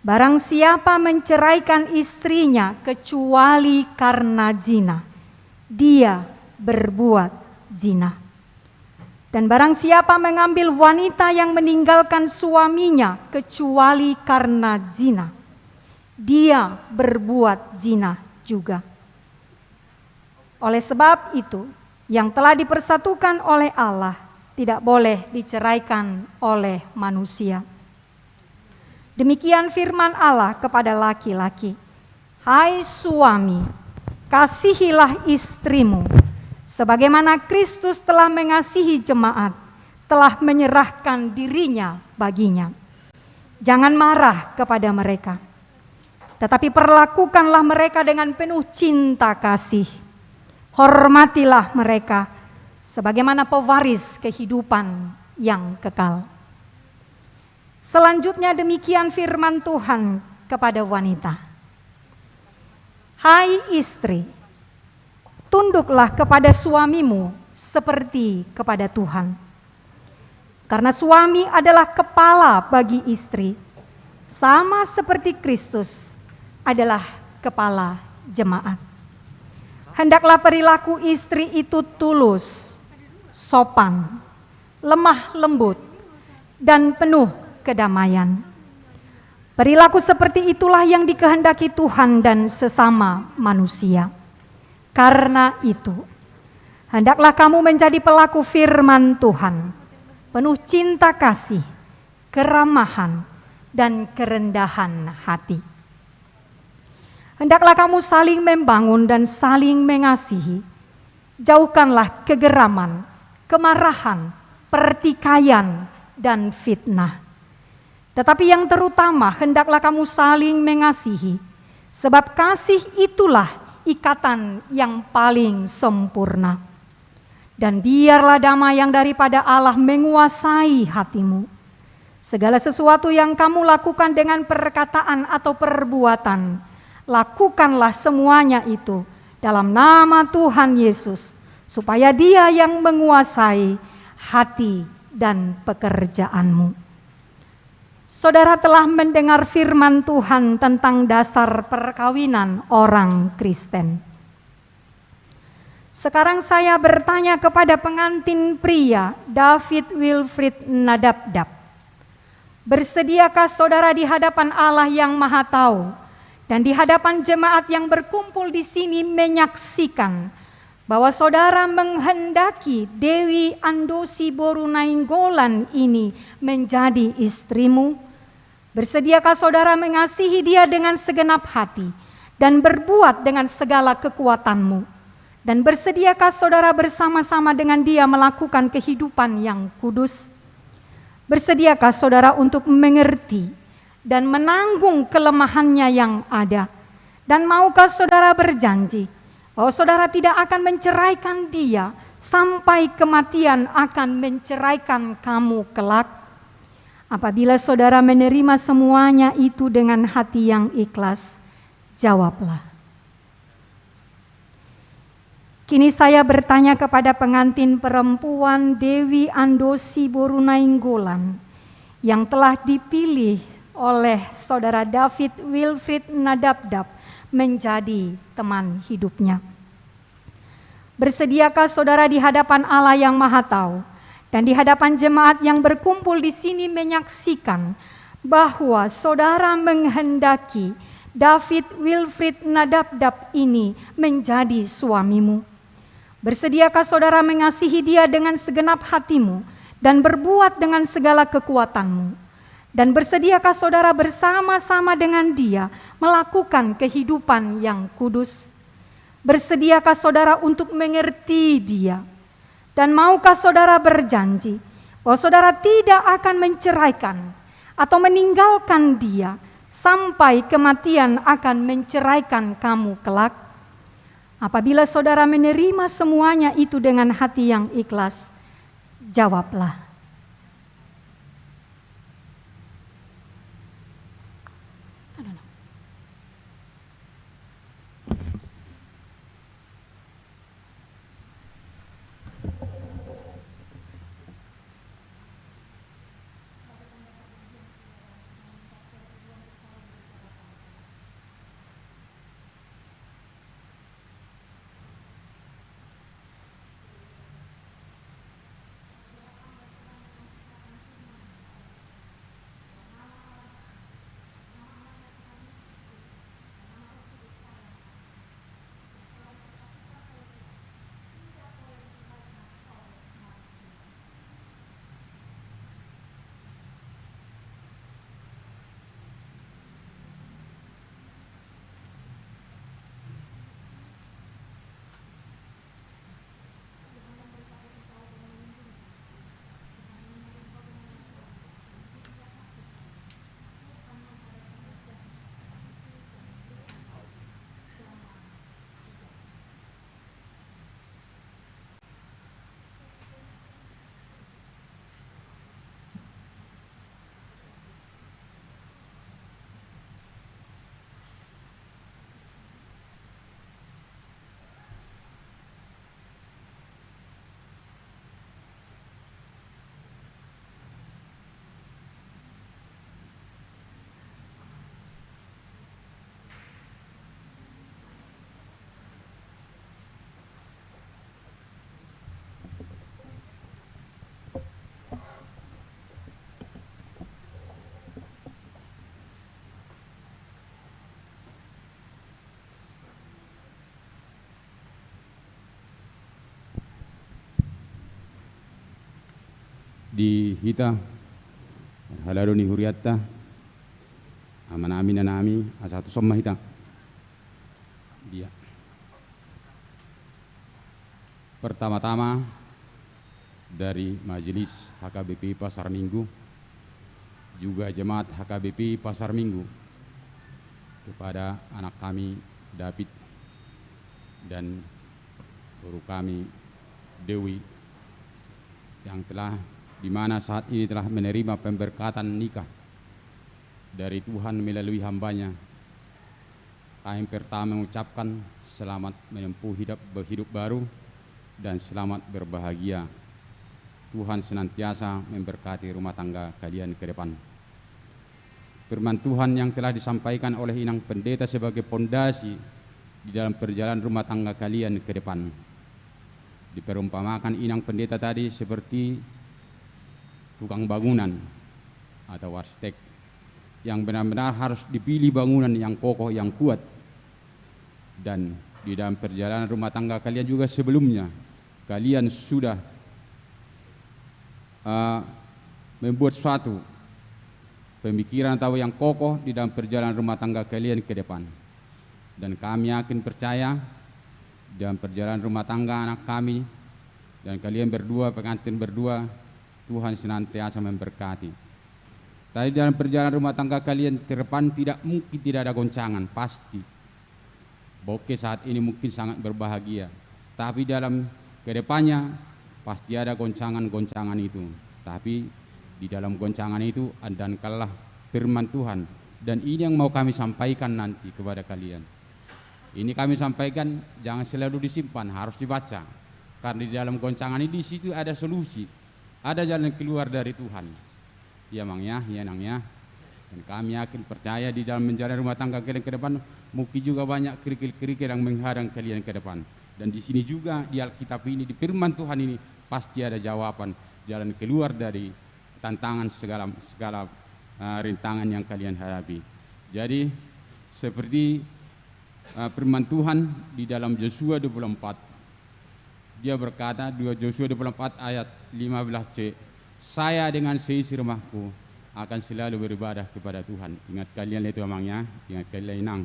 "Barang siapa menceraikan istrinya kecuali karena zina, dia berbuat zina. Dan barang siapa mengambil wanita yang meninggalkan suaminya kecuali karena zina, dia berbuat zina juga. Oleh sebab itu, yang telah dipersatukan oleh Allah tidak boleh diceraikan oleh manusia." Demikian firman Allah kepada laki-laki, "Hai suami, kasihilah istrimu, sebagaimana Kristus telah mengasihi jemaat, telah menyerahkan dirinya baginya. Jangan marah kepada mereka, tetapi perlakukanlah mereka dengan penuh cinta kasih. Hormatilah mereka sebagaimana pewaris kehidupan yang kekal." Selanjutnya demikian firman Tuhan kepada wanita, "Hai istri, tunduklah kepada suamimu seperti kepada Tuhan. Karena suami adalah kepala bagi istri, sama seperti Kristus adalah kepala jemaat. Hendaklah perilaku istri itu tulus, sopan, lemah lembut, dan penuh kedamaian. Perilaku seperti itulah yang dikehendaki Tuhan dan sesama manusia. Karena itu, hendaklah kamu menjadi pelaku firman Tuhan, penuh cinta kasih, keramahan, dan kerendahan hati. Hendaklah kamu saling membangun dan saling mengasihi. Jauhkanlah kegeraman, kemarahan, pertikaian, dan fitnah. Tetapi yang terutama, hendaklah kamu saling mengasihi, sebab kasih itulah ikatan yang paling sempurna. Dan biarlah damai yang daripada Allah menguasai hatimu. Segala sesuatu yang kamu lakukan dengan perkataan atau perbuatan, lakukanlah semuanya itu dalam nama Tuhan Yesus, supaya Dia yang menguasai hati dan pekerjaanmu. Saudara telah mendengar firman Tuhan tentang dasar perkawinan orang Kristen. Sekarang saya bertanya kepada pengantin pria David Wilfrid Nadabdab. Bersediakah saudara di hadapan Allah yang Maha Tahu dan di hadapan jemaat yang berkumpul di sini menyaksikan bahwa saudara menghendaki Dewi Andosi Borunainggolan ini menjadi istrimu? Bersediakah saudara mengasihi dia dengan segenap hati dan berbuat dengan segala kekuatanmu? Dan bersediakah saudara bersama-sama dengan dia melakukan kehidupan yang kudus? Bersediakah saudara untuk mengerti dan menanggung kelemahannya yang ada? Dan maukah saudara berjanji bahwa saudara tidak akan menceraikan dia sampai kematian akan menceraikan kamu kelak? Apabila saudara menerima semuanya itu dengan hati yang ikhlas, jawablah. Kini saya bertanya kepada pengantin perempuan Dewi Andosi Borunainggolan yang telah dipilih oleh saudara David Wilfrid Nadabdab menjadi teman hidupnya. Bersediakah saudara di hadapan Allah yang Maha Tahu dan di hadapan jemaat yang berkumpul di sini menyaksikan bahwa saudara menghendaki David Wilfrid Nadabdab ini menjadi suamimu? Bersediakah saudara mengasihi dia dengan segenap hatimu dan berbuat dengan segala kekuatanmu? Dan bersediakah saudara bersama-sama dengan dia melakukan kehidupan yang kudus? Bersediakah saudara untuk mengerti dia? Dan maukah saudara berjanji bahwa saudara tidak akan menceraikan atau meninggalkan dia sampai kematian akan menceraikan kamu kelak? Apabila saudara menerima semuanya itu dengan hati yang ikhlas, jawablah. Di hita halaruni huriatta amanami nanami asatu somma hita dia. Pertama-tama dari Majelis HKBP Pasar Minggu, juga jemaat HKBP Pasar Minggu, kepada anak kami David dan guru kami Dewi yang telah di mana saat ini telah menerima pemberkatan nikah dari Tuhan melalui hambanya. Kami pertama mengucapkan selamat menempuh hidup baru dan selamat berbahagia. Tuhan senantiasa memberkati rumah tangga kalian ke depan. Firman Tuhan yang telah disampaikan oleh Inang Pendeta sebagai pondasi di dalam perjalanan rumah tangga kalian ke depan. Diperumpamakan Inang Pendeta tadi seperti tukang bangunan atau arsitek yang benar-benar harus dipilih bangunan yang kokoh, yang kuat. Dan di dalam perjalanan rumah tangga kalian juga sebelumnya, kalian sudah membuat suatu pemikiran atau yang kokoh di dalam perjalanan rumah tangga kalian ke depan. Dan kami yakin percaya dalam perjalanan rumah tangga anak kami dan kalian berdua, pengantin berdua, Tuhan senantiasa memberkati. Tapi dalam perjalanan rumah tangga kalian ke depan tidak mungkin tidak ada goncangan, pasti. Boke saat ini mungkin sangat berbahagia, tapi dalam kedepannya pasti ada goncangan-goncangan itu. Tapi di dalam goncangan itu andalkanlah firman Tuhan. Dan ini yang mau kami sampaikan nanti kepada kalian. Ini kami sampaikan jangan selalu disimpan, harus dibaca. Karena di dalam goncangan ini di situ ada solusi. Ada jalan keluar dari Tuhan. Ya Mang ya, ya Nang ya. Dan kami yakin percaya di dalam menjalani rumah tangga kalian ke depan mungkin juga banyak kerikil-kerikil yang menghadang kalian ke depan. Dan di sini juga di Alkitab ini, di firman Tuhan ini pasti ada jawaban jalan keluar dari tantangan segala rintangan yang kalian hadapi. Jadi seperti firman Tuhan di dalam Yosua 24. Dia berkata, 2 Yosua 24 ayat 15c, saya dengan seisi rumahku akan selalu beribadah kepada Tuhan. Ingat kalian itu amangnya, ingat kalian inang.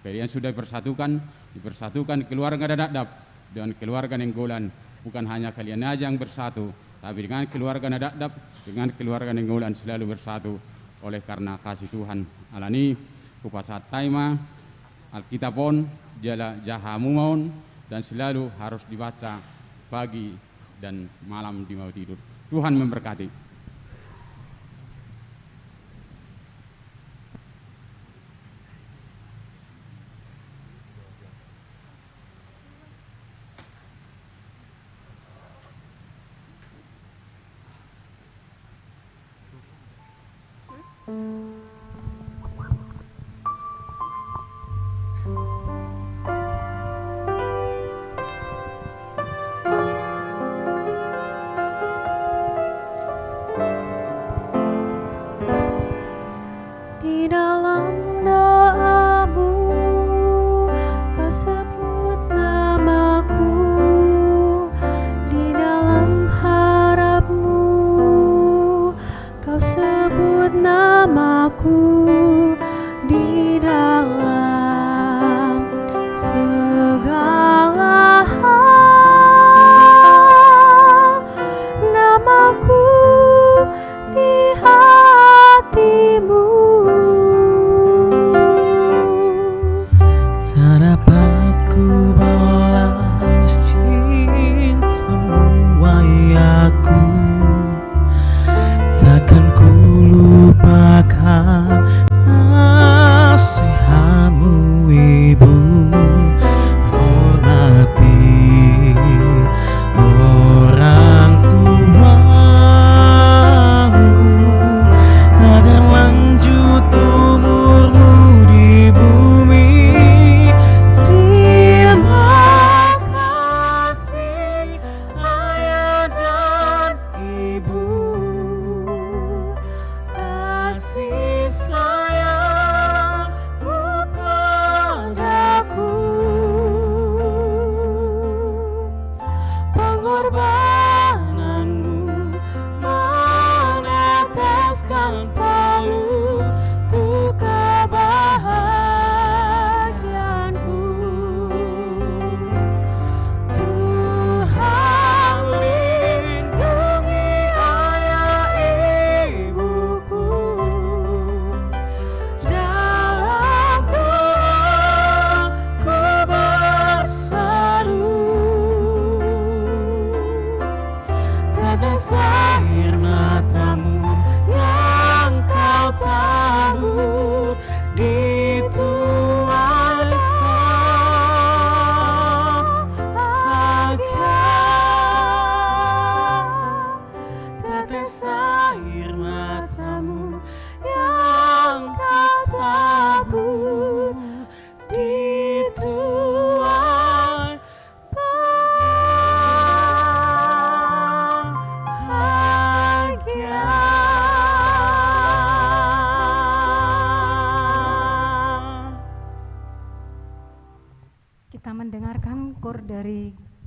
Kalian sudah dipersatukan keluarga Dadap dan keluarga Nenggolan. Bukan hanya kalian aja yang bersatu, tapi dengan keluarga Dadap, dengan keluarga Nenggolan selalu bersatu oleh karena kasih Tuhan. Alani kupasat taima Alkitab pun jala jahamu maun dan selalu harus dibaca pagi dan malam di mau tidur. Tuhan memberkati.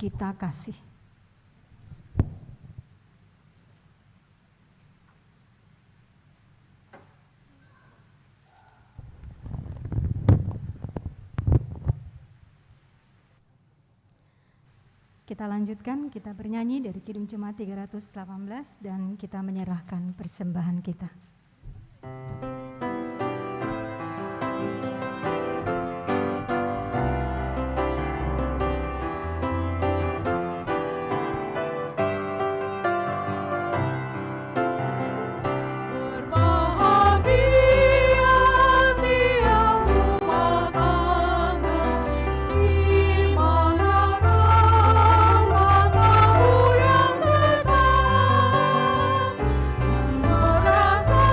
Kita kasih. Kita lanjutkan, kita bernyanyi dari Kidung Jemaat 318 dan kita menyerahkan persembahan kita. Merasa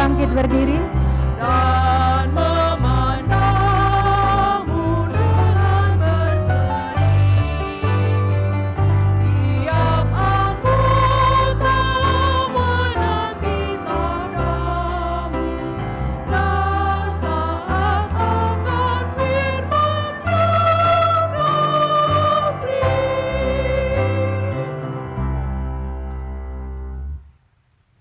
bangkit berdiri. Dan memandangmu dengan berseri. Tiap anggota menanti sabdamu dan taat akan firman yang kau beri.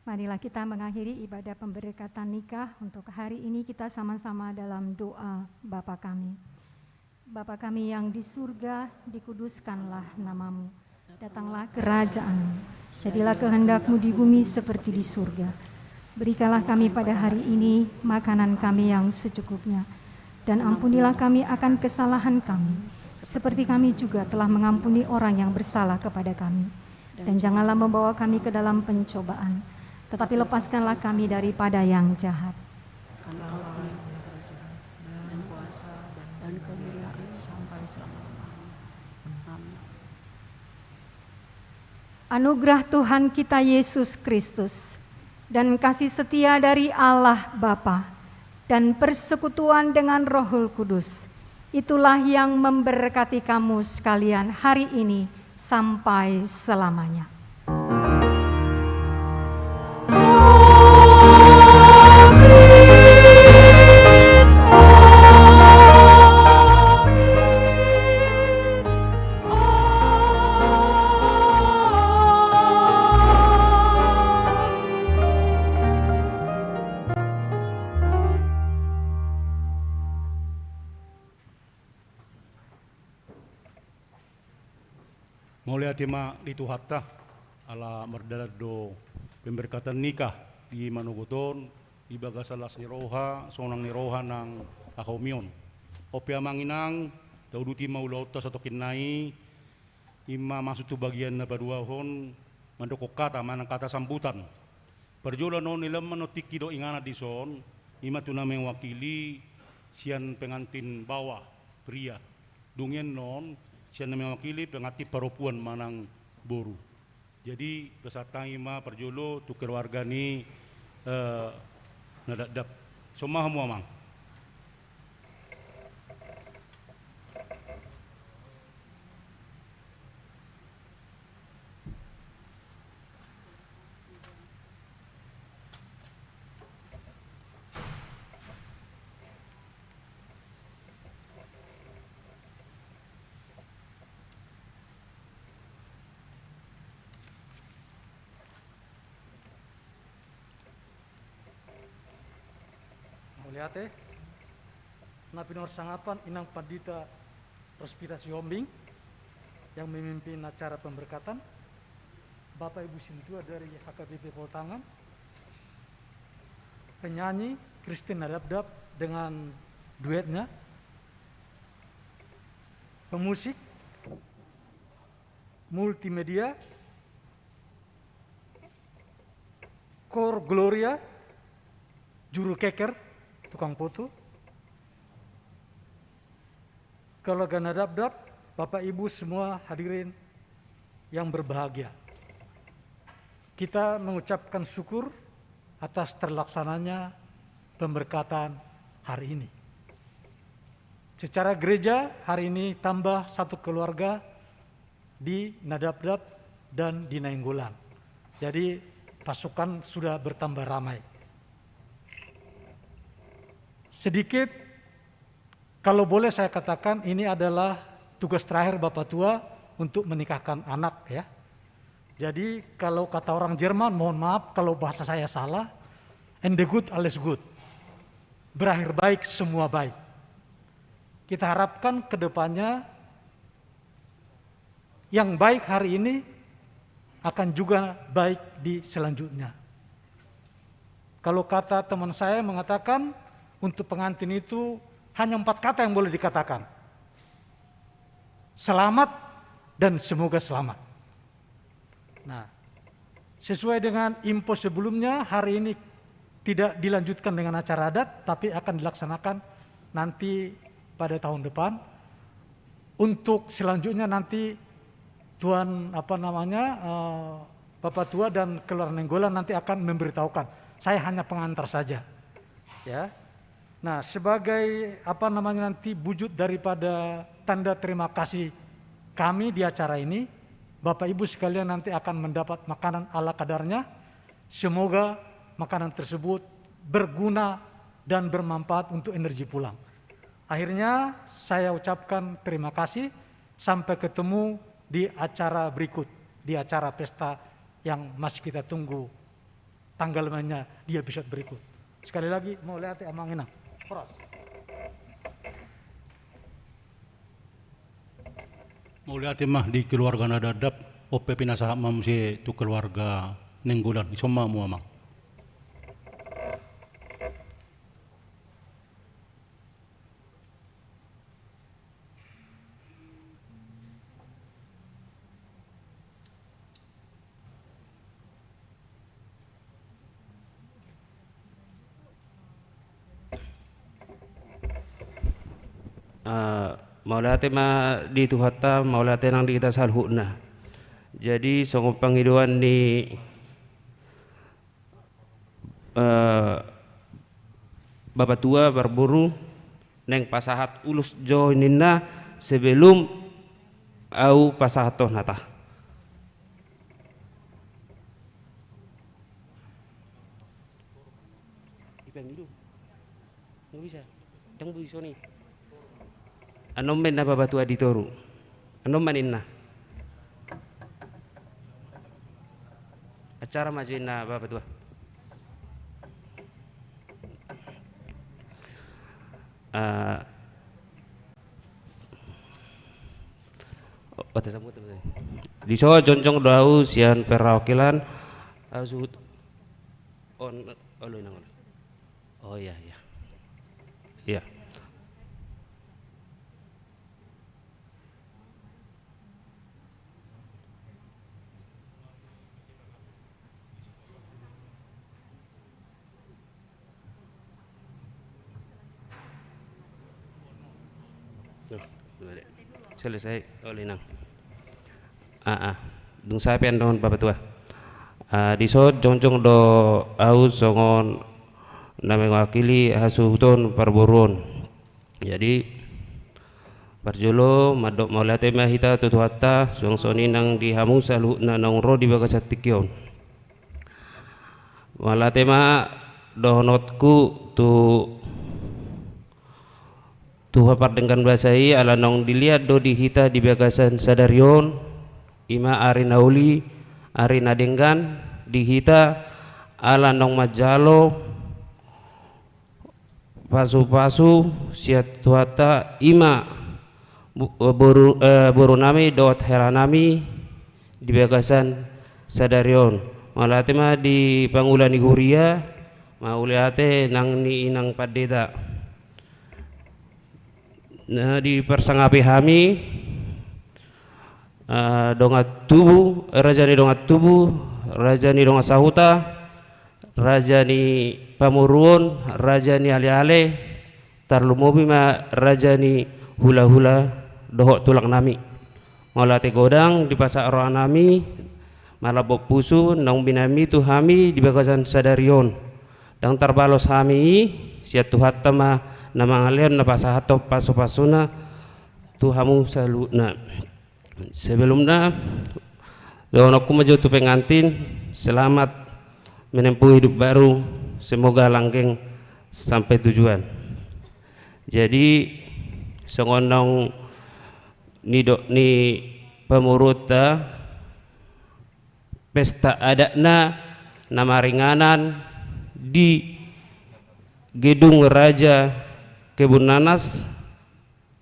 Marilah kita mengakhiri ibadah pemberkatan nikah. Untuk hari ini kita sama-sama dalam doa Bapa kami. Bapa kami yang di surga, dikuduskanlah namamu. Datanglah kerajaan-Mu. Jadilah kehendak-Mu di bumi seperti di surga. Berikanlah kami pada hari ini makanan kami yang secukupnya. Dan ampunilah kami akan kesalahan kami, seperti kami juga telah mengampuni orang yang bersalah kepada kami. Dan janganlah membawa kami ke dalam pencobaan, tetapi lepaskanlah kami daripada yang jahat. Karena Allah dan kuasa dan kemuliaan sampai selama-lamanya. Amin. Anugerah Tuhan kita Yesus Kristus dan kasih setia dari Allah Bapa dan persekutuan dengan Roh Kudus, itulah yang memberkati kamu sekalian hari ini sampai selamanya. Mulia tema itu hatta ala merdado pemberkatan nikah di Manuguton di bagasalas ni roha sonang ni roha ng akaumion. Opya manginang dauduti maulauta sa tokinai ima masuk tu bagian na baduahon mandokok kata manang kata sambutan. Perjula non nilam manotiki do ingana di son ima tu na mewakili sian pengantin bawah pria. Dungien non siya na mewakili pengantin perempuan manang boru. Jadi peserta ima perjolo tu keluarga ni nadadap. Semua mang. Lihat na pinorsangapan inang Pandita Rospitasi Hombing yang memimpin acara pemberkatan, Bapak Ibu Sintua dari HKBP Poltangan, penyanyi Christine Nadabdab dengan duetnya, pemusik, multimedia, Kor Gloria, juru keker, tukang foto, keluarga Nadabdab, Bapak Ibu semua hadirin yang berbahagia. Kita mengucapkan syukur atas terlaksananya pemberkatan hari ini. Secara gereja hari ini tambah satu keluarga di Nadabdab dan di Nainggolan. Jadi pasukan sudah bertambah ramai. Sedikit, kalau boleh saya katakan ini adalah tugas terakhir Bapak Tua untuk menikahkan anak ya. Jadi kalau kata orang Jerman, mohon maaf kalau bahasa saya salah, Ende gut alles gut. Berakhir baik, semua baik. Kita harapkan ke depannya yang baik hari ini akan juga baik di selanjutnya. Kalau kata teman saya mengatakan, untuk pengantin itu hanya 4 kata yang boleh dikatakan. Selamat dan semoga selamat. Nah, sesuai dengan info sebelumnya, hari ini tidak dilanjutkan dengan acara adat, tapi akan dilaksanakan nanti pada tahun depan. Untuk selanjutnya nanti Bapak Tua dan keluarga Nainggolan nanti akan memberitahukan saya hanya pengantar saja. Ya. Nah, sebagai nanti wujud daripada tanda terima kasih kami di acara ini, Bapak Ibu sekalian nanti akan mendapat makanan ala kadarnya. Semoga makanan tersebut berguna dan bermanfaat untuk energi pulang. Akhirnya saya ucapkan terima kasih, sampai ketemu di acara berikut, di acara pesta yang masih kita tunggu tanggal mainnya di episode berikut. Sekali lagi mau lihat amanginang. Pros. Mau lihat mah di keluarga nadadap, ope pinasahap mamsi tu keluarga nenggulan, isoma mu amang. Maulate ma di tuhata maulate nang di kita salhuna. Jadi songo pangiduan di Bapak tua berburu neng pasahat ulus jo nina sebelum au pasahaton nata. Ipangidu. Nggak bisa. Dang bisa nih. Anom men na Bapak tua ditoru. Anom manin na. Acara majuin na Bapak tua. Di so jonjong dau sian perwakilan azut on nang. Oh iya iya. Iya. Selesai oleh nang. Dung sapian don Bapak tua. Di so jongjong do au songon name wakili hasuton perburuan. Jadi parjolo madok maulate mahita tutuhatta songsoni nang di hamu salu na nongro di bagasat tikyon. Maulate ma dohnotku Tuha pardengkan basai ala nong dilihat do dihita di bagasan sadarion ima ari nauli ari nadenggan dihita ala nong majalo pasu-pasu siat tuhata ima boru nami dot heranami di bagasan sadarion malatema di pangulani huria mauliate nang ni inang padeta. Nah, di persangapi kami dongat tubuh rajani dongat tubuh rajani dongat sahuta rajani pamuruon rajani ale-ale tarlumobi ma rajani hula-hula dohok tulang nami ngolate godang di pasar roh nami malabok pusu nang binami tu kami di bagasan sadarion dang terbalos kami siat tuhat tama nama ngalian na pasahato pasu-pasuna tuhamu saluna sebelumnya doon aku maju tu pengantin selamat menempuh hidup baru semoga langgeng sampai tujuan. Jadi songonong ni pemuruta pesta adatna nama ringanan di Gedung Raja Kebun Nanas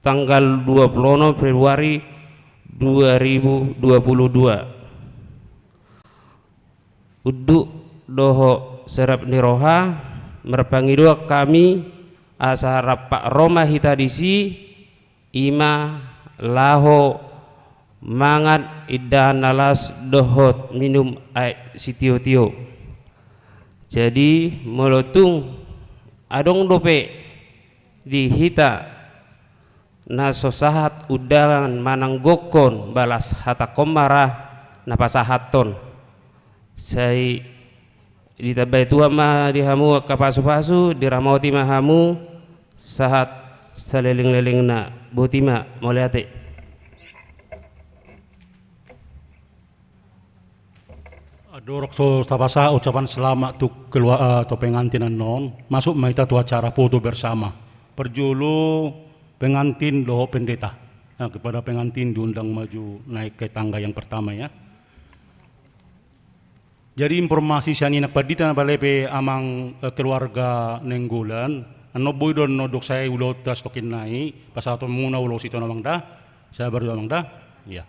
tanggal 20 Februari 2022 uduk doho serap niroha merpangi dua kami asara Pak Roma hitadisi ima laho mangat idan nalas dohot minum air sitio-tio jadi melotung adong dope dihita nasosahat udangan mananggokon balas hata komara napasahaton sai ditabai Tuhan mah dihamu kapasu-pasu diramauti mahamu sahat saleling-leling na botima moliate. Dorok to tapasa ucapan selamat tu keluar atau pengantin non masuk maita tu acara foto bersama perjulu pengantin doho pendeta. Nah, kepada pengantin diundang maju naik ke tangga yang pertama ya. Jadi informasi siani nak padita na balepe amang keluarga nenggulan ano boy don nodok saya ulo tas tokin nai pasato muna ulo sito namang dah saya baru namang dah iya.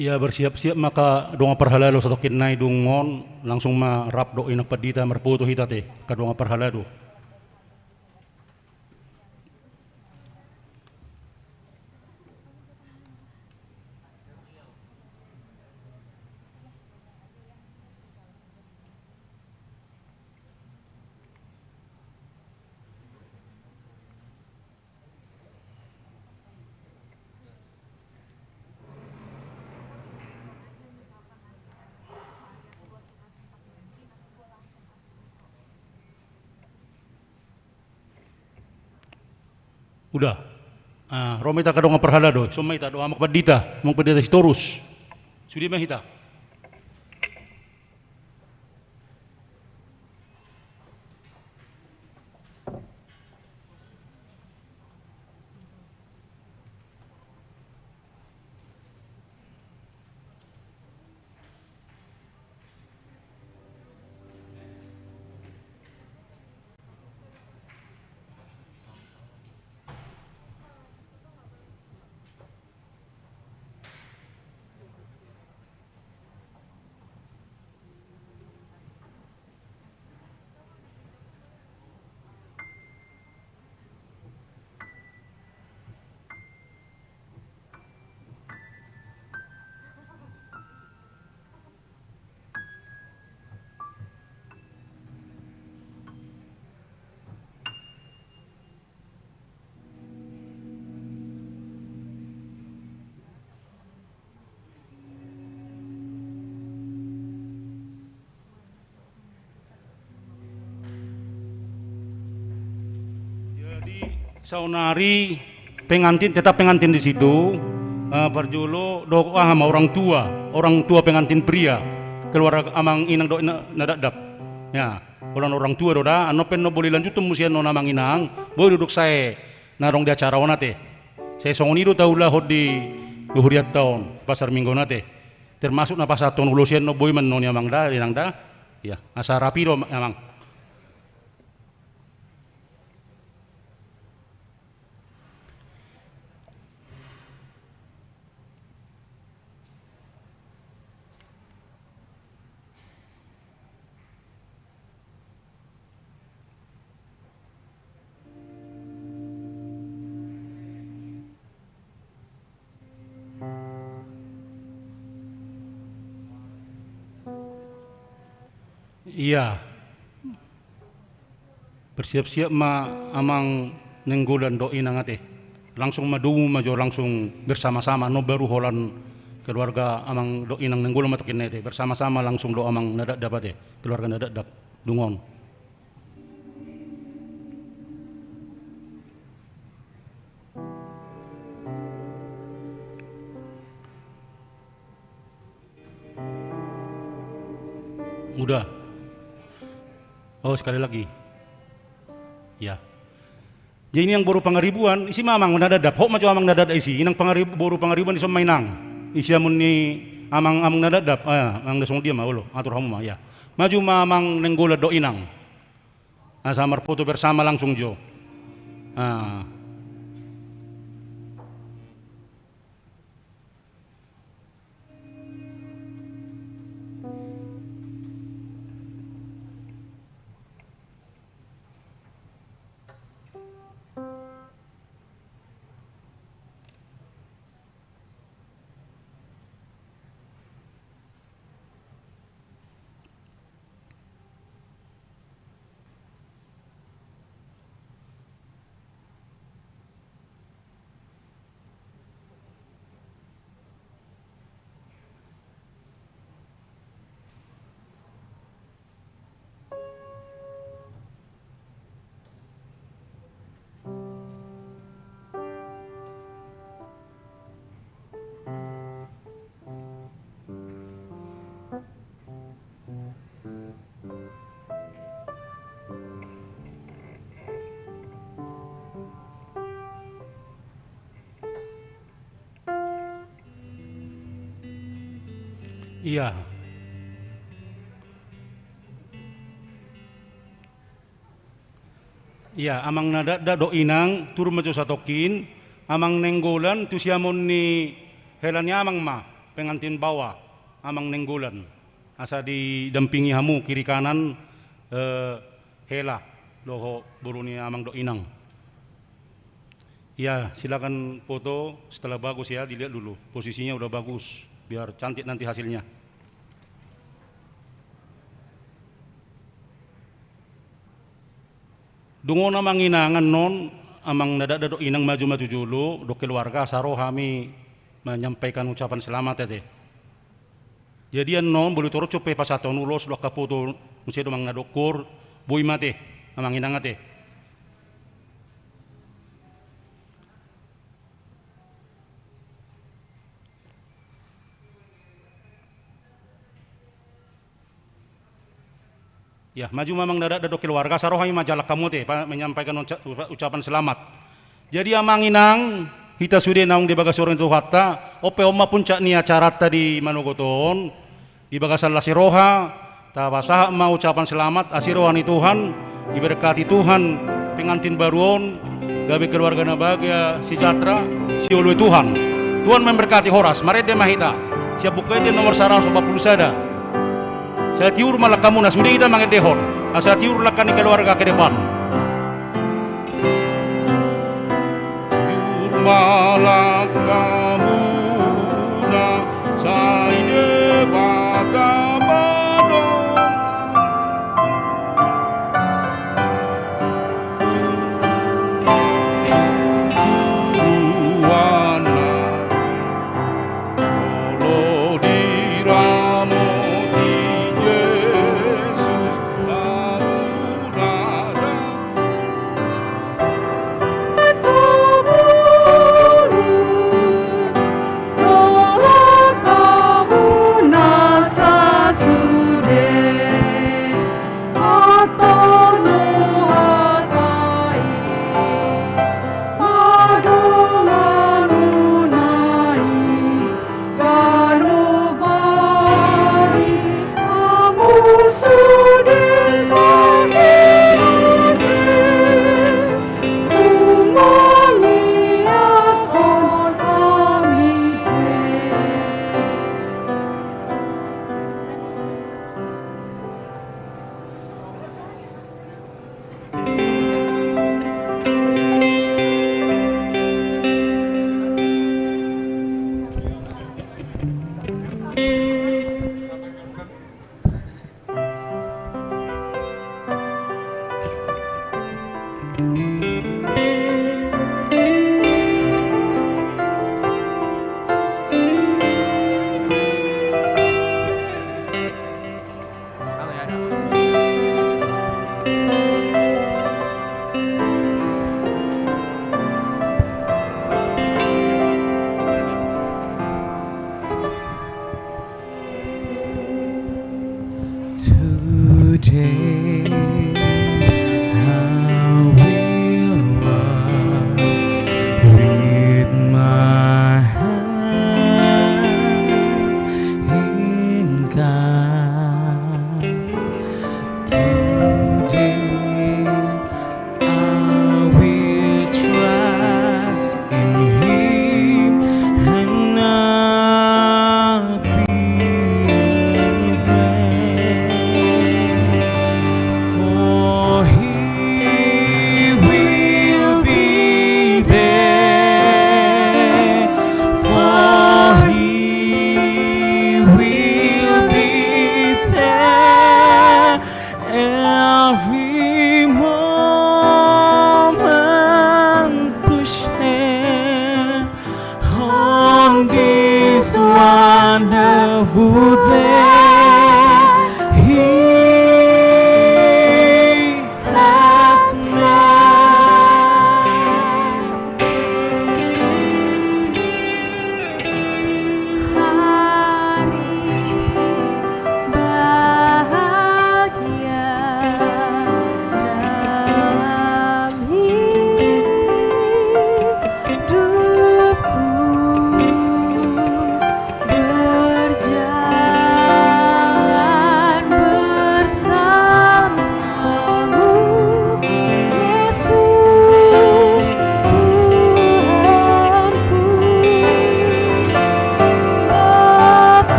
Ia bersiap-siap maka donga perhalalo sa tokin nai dungon langsung ma rap do inak padita merputo hitate kadonga perhalado. Udah. Romita kadonga perhala do. So maita doa mak padita sitorus. Sudi mahita. Saunari pengantin tetap pengantin di situ. Perjulu doa sama orang tua pengantin pria keluar amang inang do nadadap. Ya, orang tua doda ano pen no boleh lanjut musian no namang inang, boleh duduk saya narong di acara onate. Saya songoni do taulah di huriat tahun pasar minggu nate. Termasuk na pasaton ulusian no boy man no nyamang da inang da. Ya, asa rapi do amang. Iya, bersiap-siap ma amang nenggulan doi nangate, langsung madu maju langsung bersama-sama no baru holan keluarga amang doi nang nenggulan matokin nete bersama-sama langsung do amang nadak dapat keluarga nadak dap dungon. Udah. Oh sekali lagi, ya. Jadi ini yang baru pangaribuan, isi mamang nadadap, hok macam amang nadadap isi, inang baru pangaribuan isi mainang, isi amun ni amang nadadap, amang dasong dia mah, ulo, atur hamu mah, ya. Maju mamang nenggola do inang, samar foto bersama langsung jo. Iya. Iya, amang nada do inang tur majo satokin, amang nenggolan tu siamon ni helannya amang ma pengantin bawa, amang nenggolan. Asa didampingi hamu kiri kanan hela doho buruni amang do inang. Iya, silakan foto setelah bagus ya, dilihat dulu posisinya udah bagus biar cantik nanti hasilnya. Dungo na manginangan non amang nada do inang maju-maju dulu do keluarga saro kami menyampaikan ucapan selamat tete. Jadi non boleh toro cope pasaton ulos lo kapoto musi do mang nadokur bui mate amang inang ate. Ya, maju mamang dada do keluarga sarohai majalah kamu teh menyampaikan ucapan selamat. Jadi amang inang kita sudah naung di bagas orang itu hatta ope oma puncak ni acara tadi manogoton di bagas Allah siroha tawasa mau ucapan selamat asirohani Tuhan diberkati Tuhan pengantin baruon gawe keluarga bahagia sejahtera si ului Tuhan memberkati horas mari de mahita siap buka de nomor 140 sada. Saya tiur malah kamu nah sudah kita mangedehon. Saya tiur lakan keluarga ke depan. Tiur malah kamu nah saya depan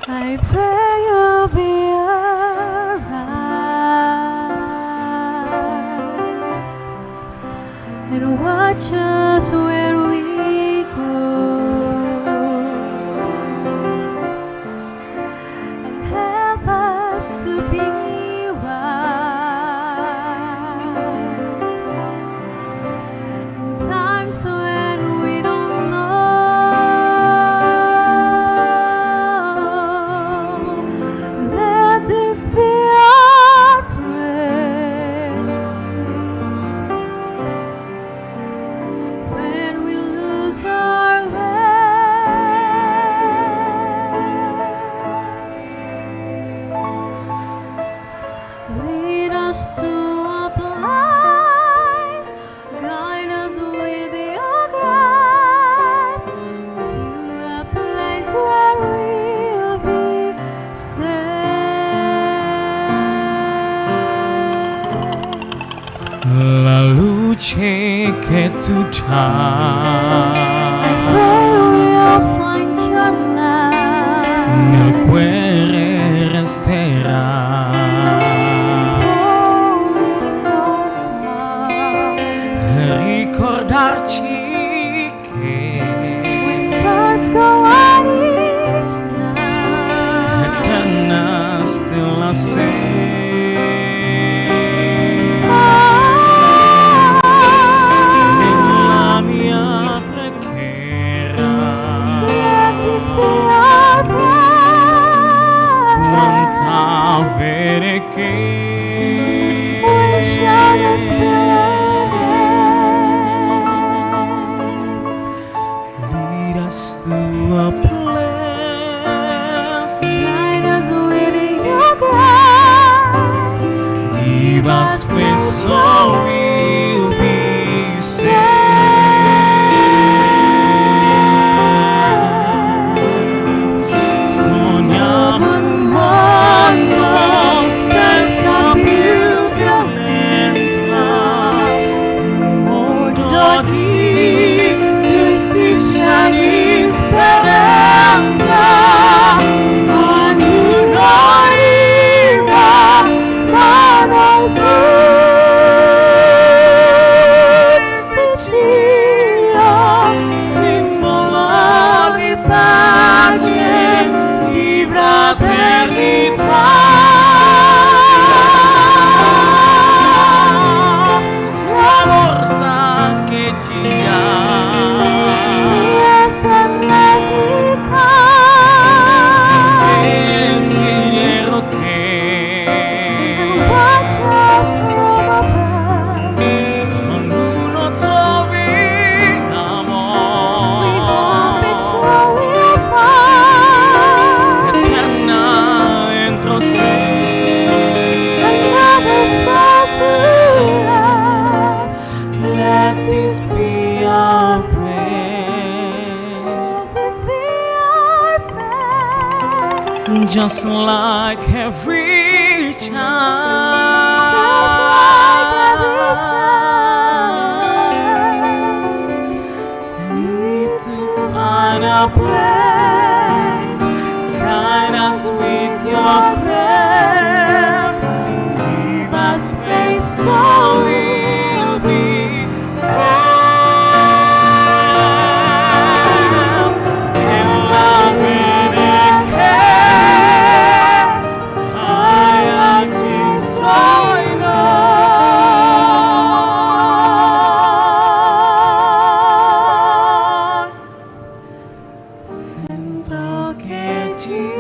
I pray you'll be around and watch us where we go and help us to be wise in times when we don't know. Let this be our prayer when we lose our way. Lead us to a place, guide us with your grace, to a place where we'll be safe. La luce che tu I dai pray we'll find your nel light. cuore resterà. Ricordarci When che stars go out each night, eterna stella sei nella mia preghiera. let this be our prayer. Quanta fede che When shadows fill lead us to a place, guide us with your grace. give us faith so we'll be safe. Sogniamo un mondo senza più violenza, un mondo di giustizia e di speranza. Ognuno arriva, ma non si vicino, simbolo di pace, di fraternità. La forza che ci dà desidero che ognuno trovi amore eterna dentro sé. Let this be our prayer, just like every child. Need to find a place, guide us with your grace, give us faith so we'll be safe and loving and care. I just saw it all. Sento che ci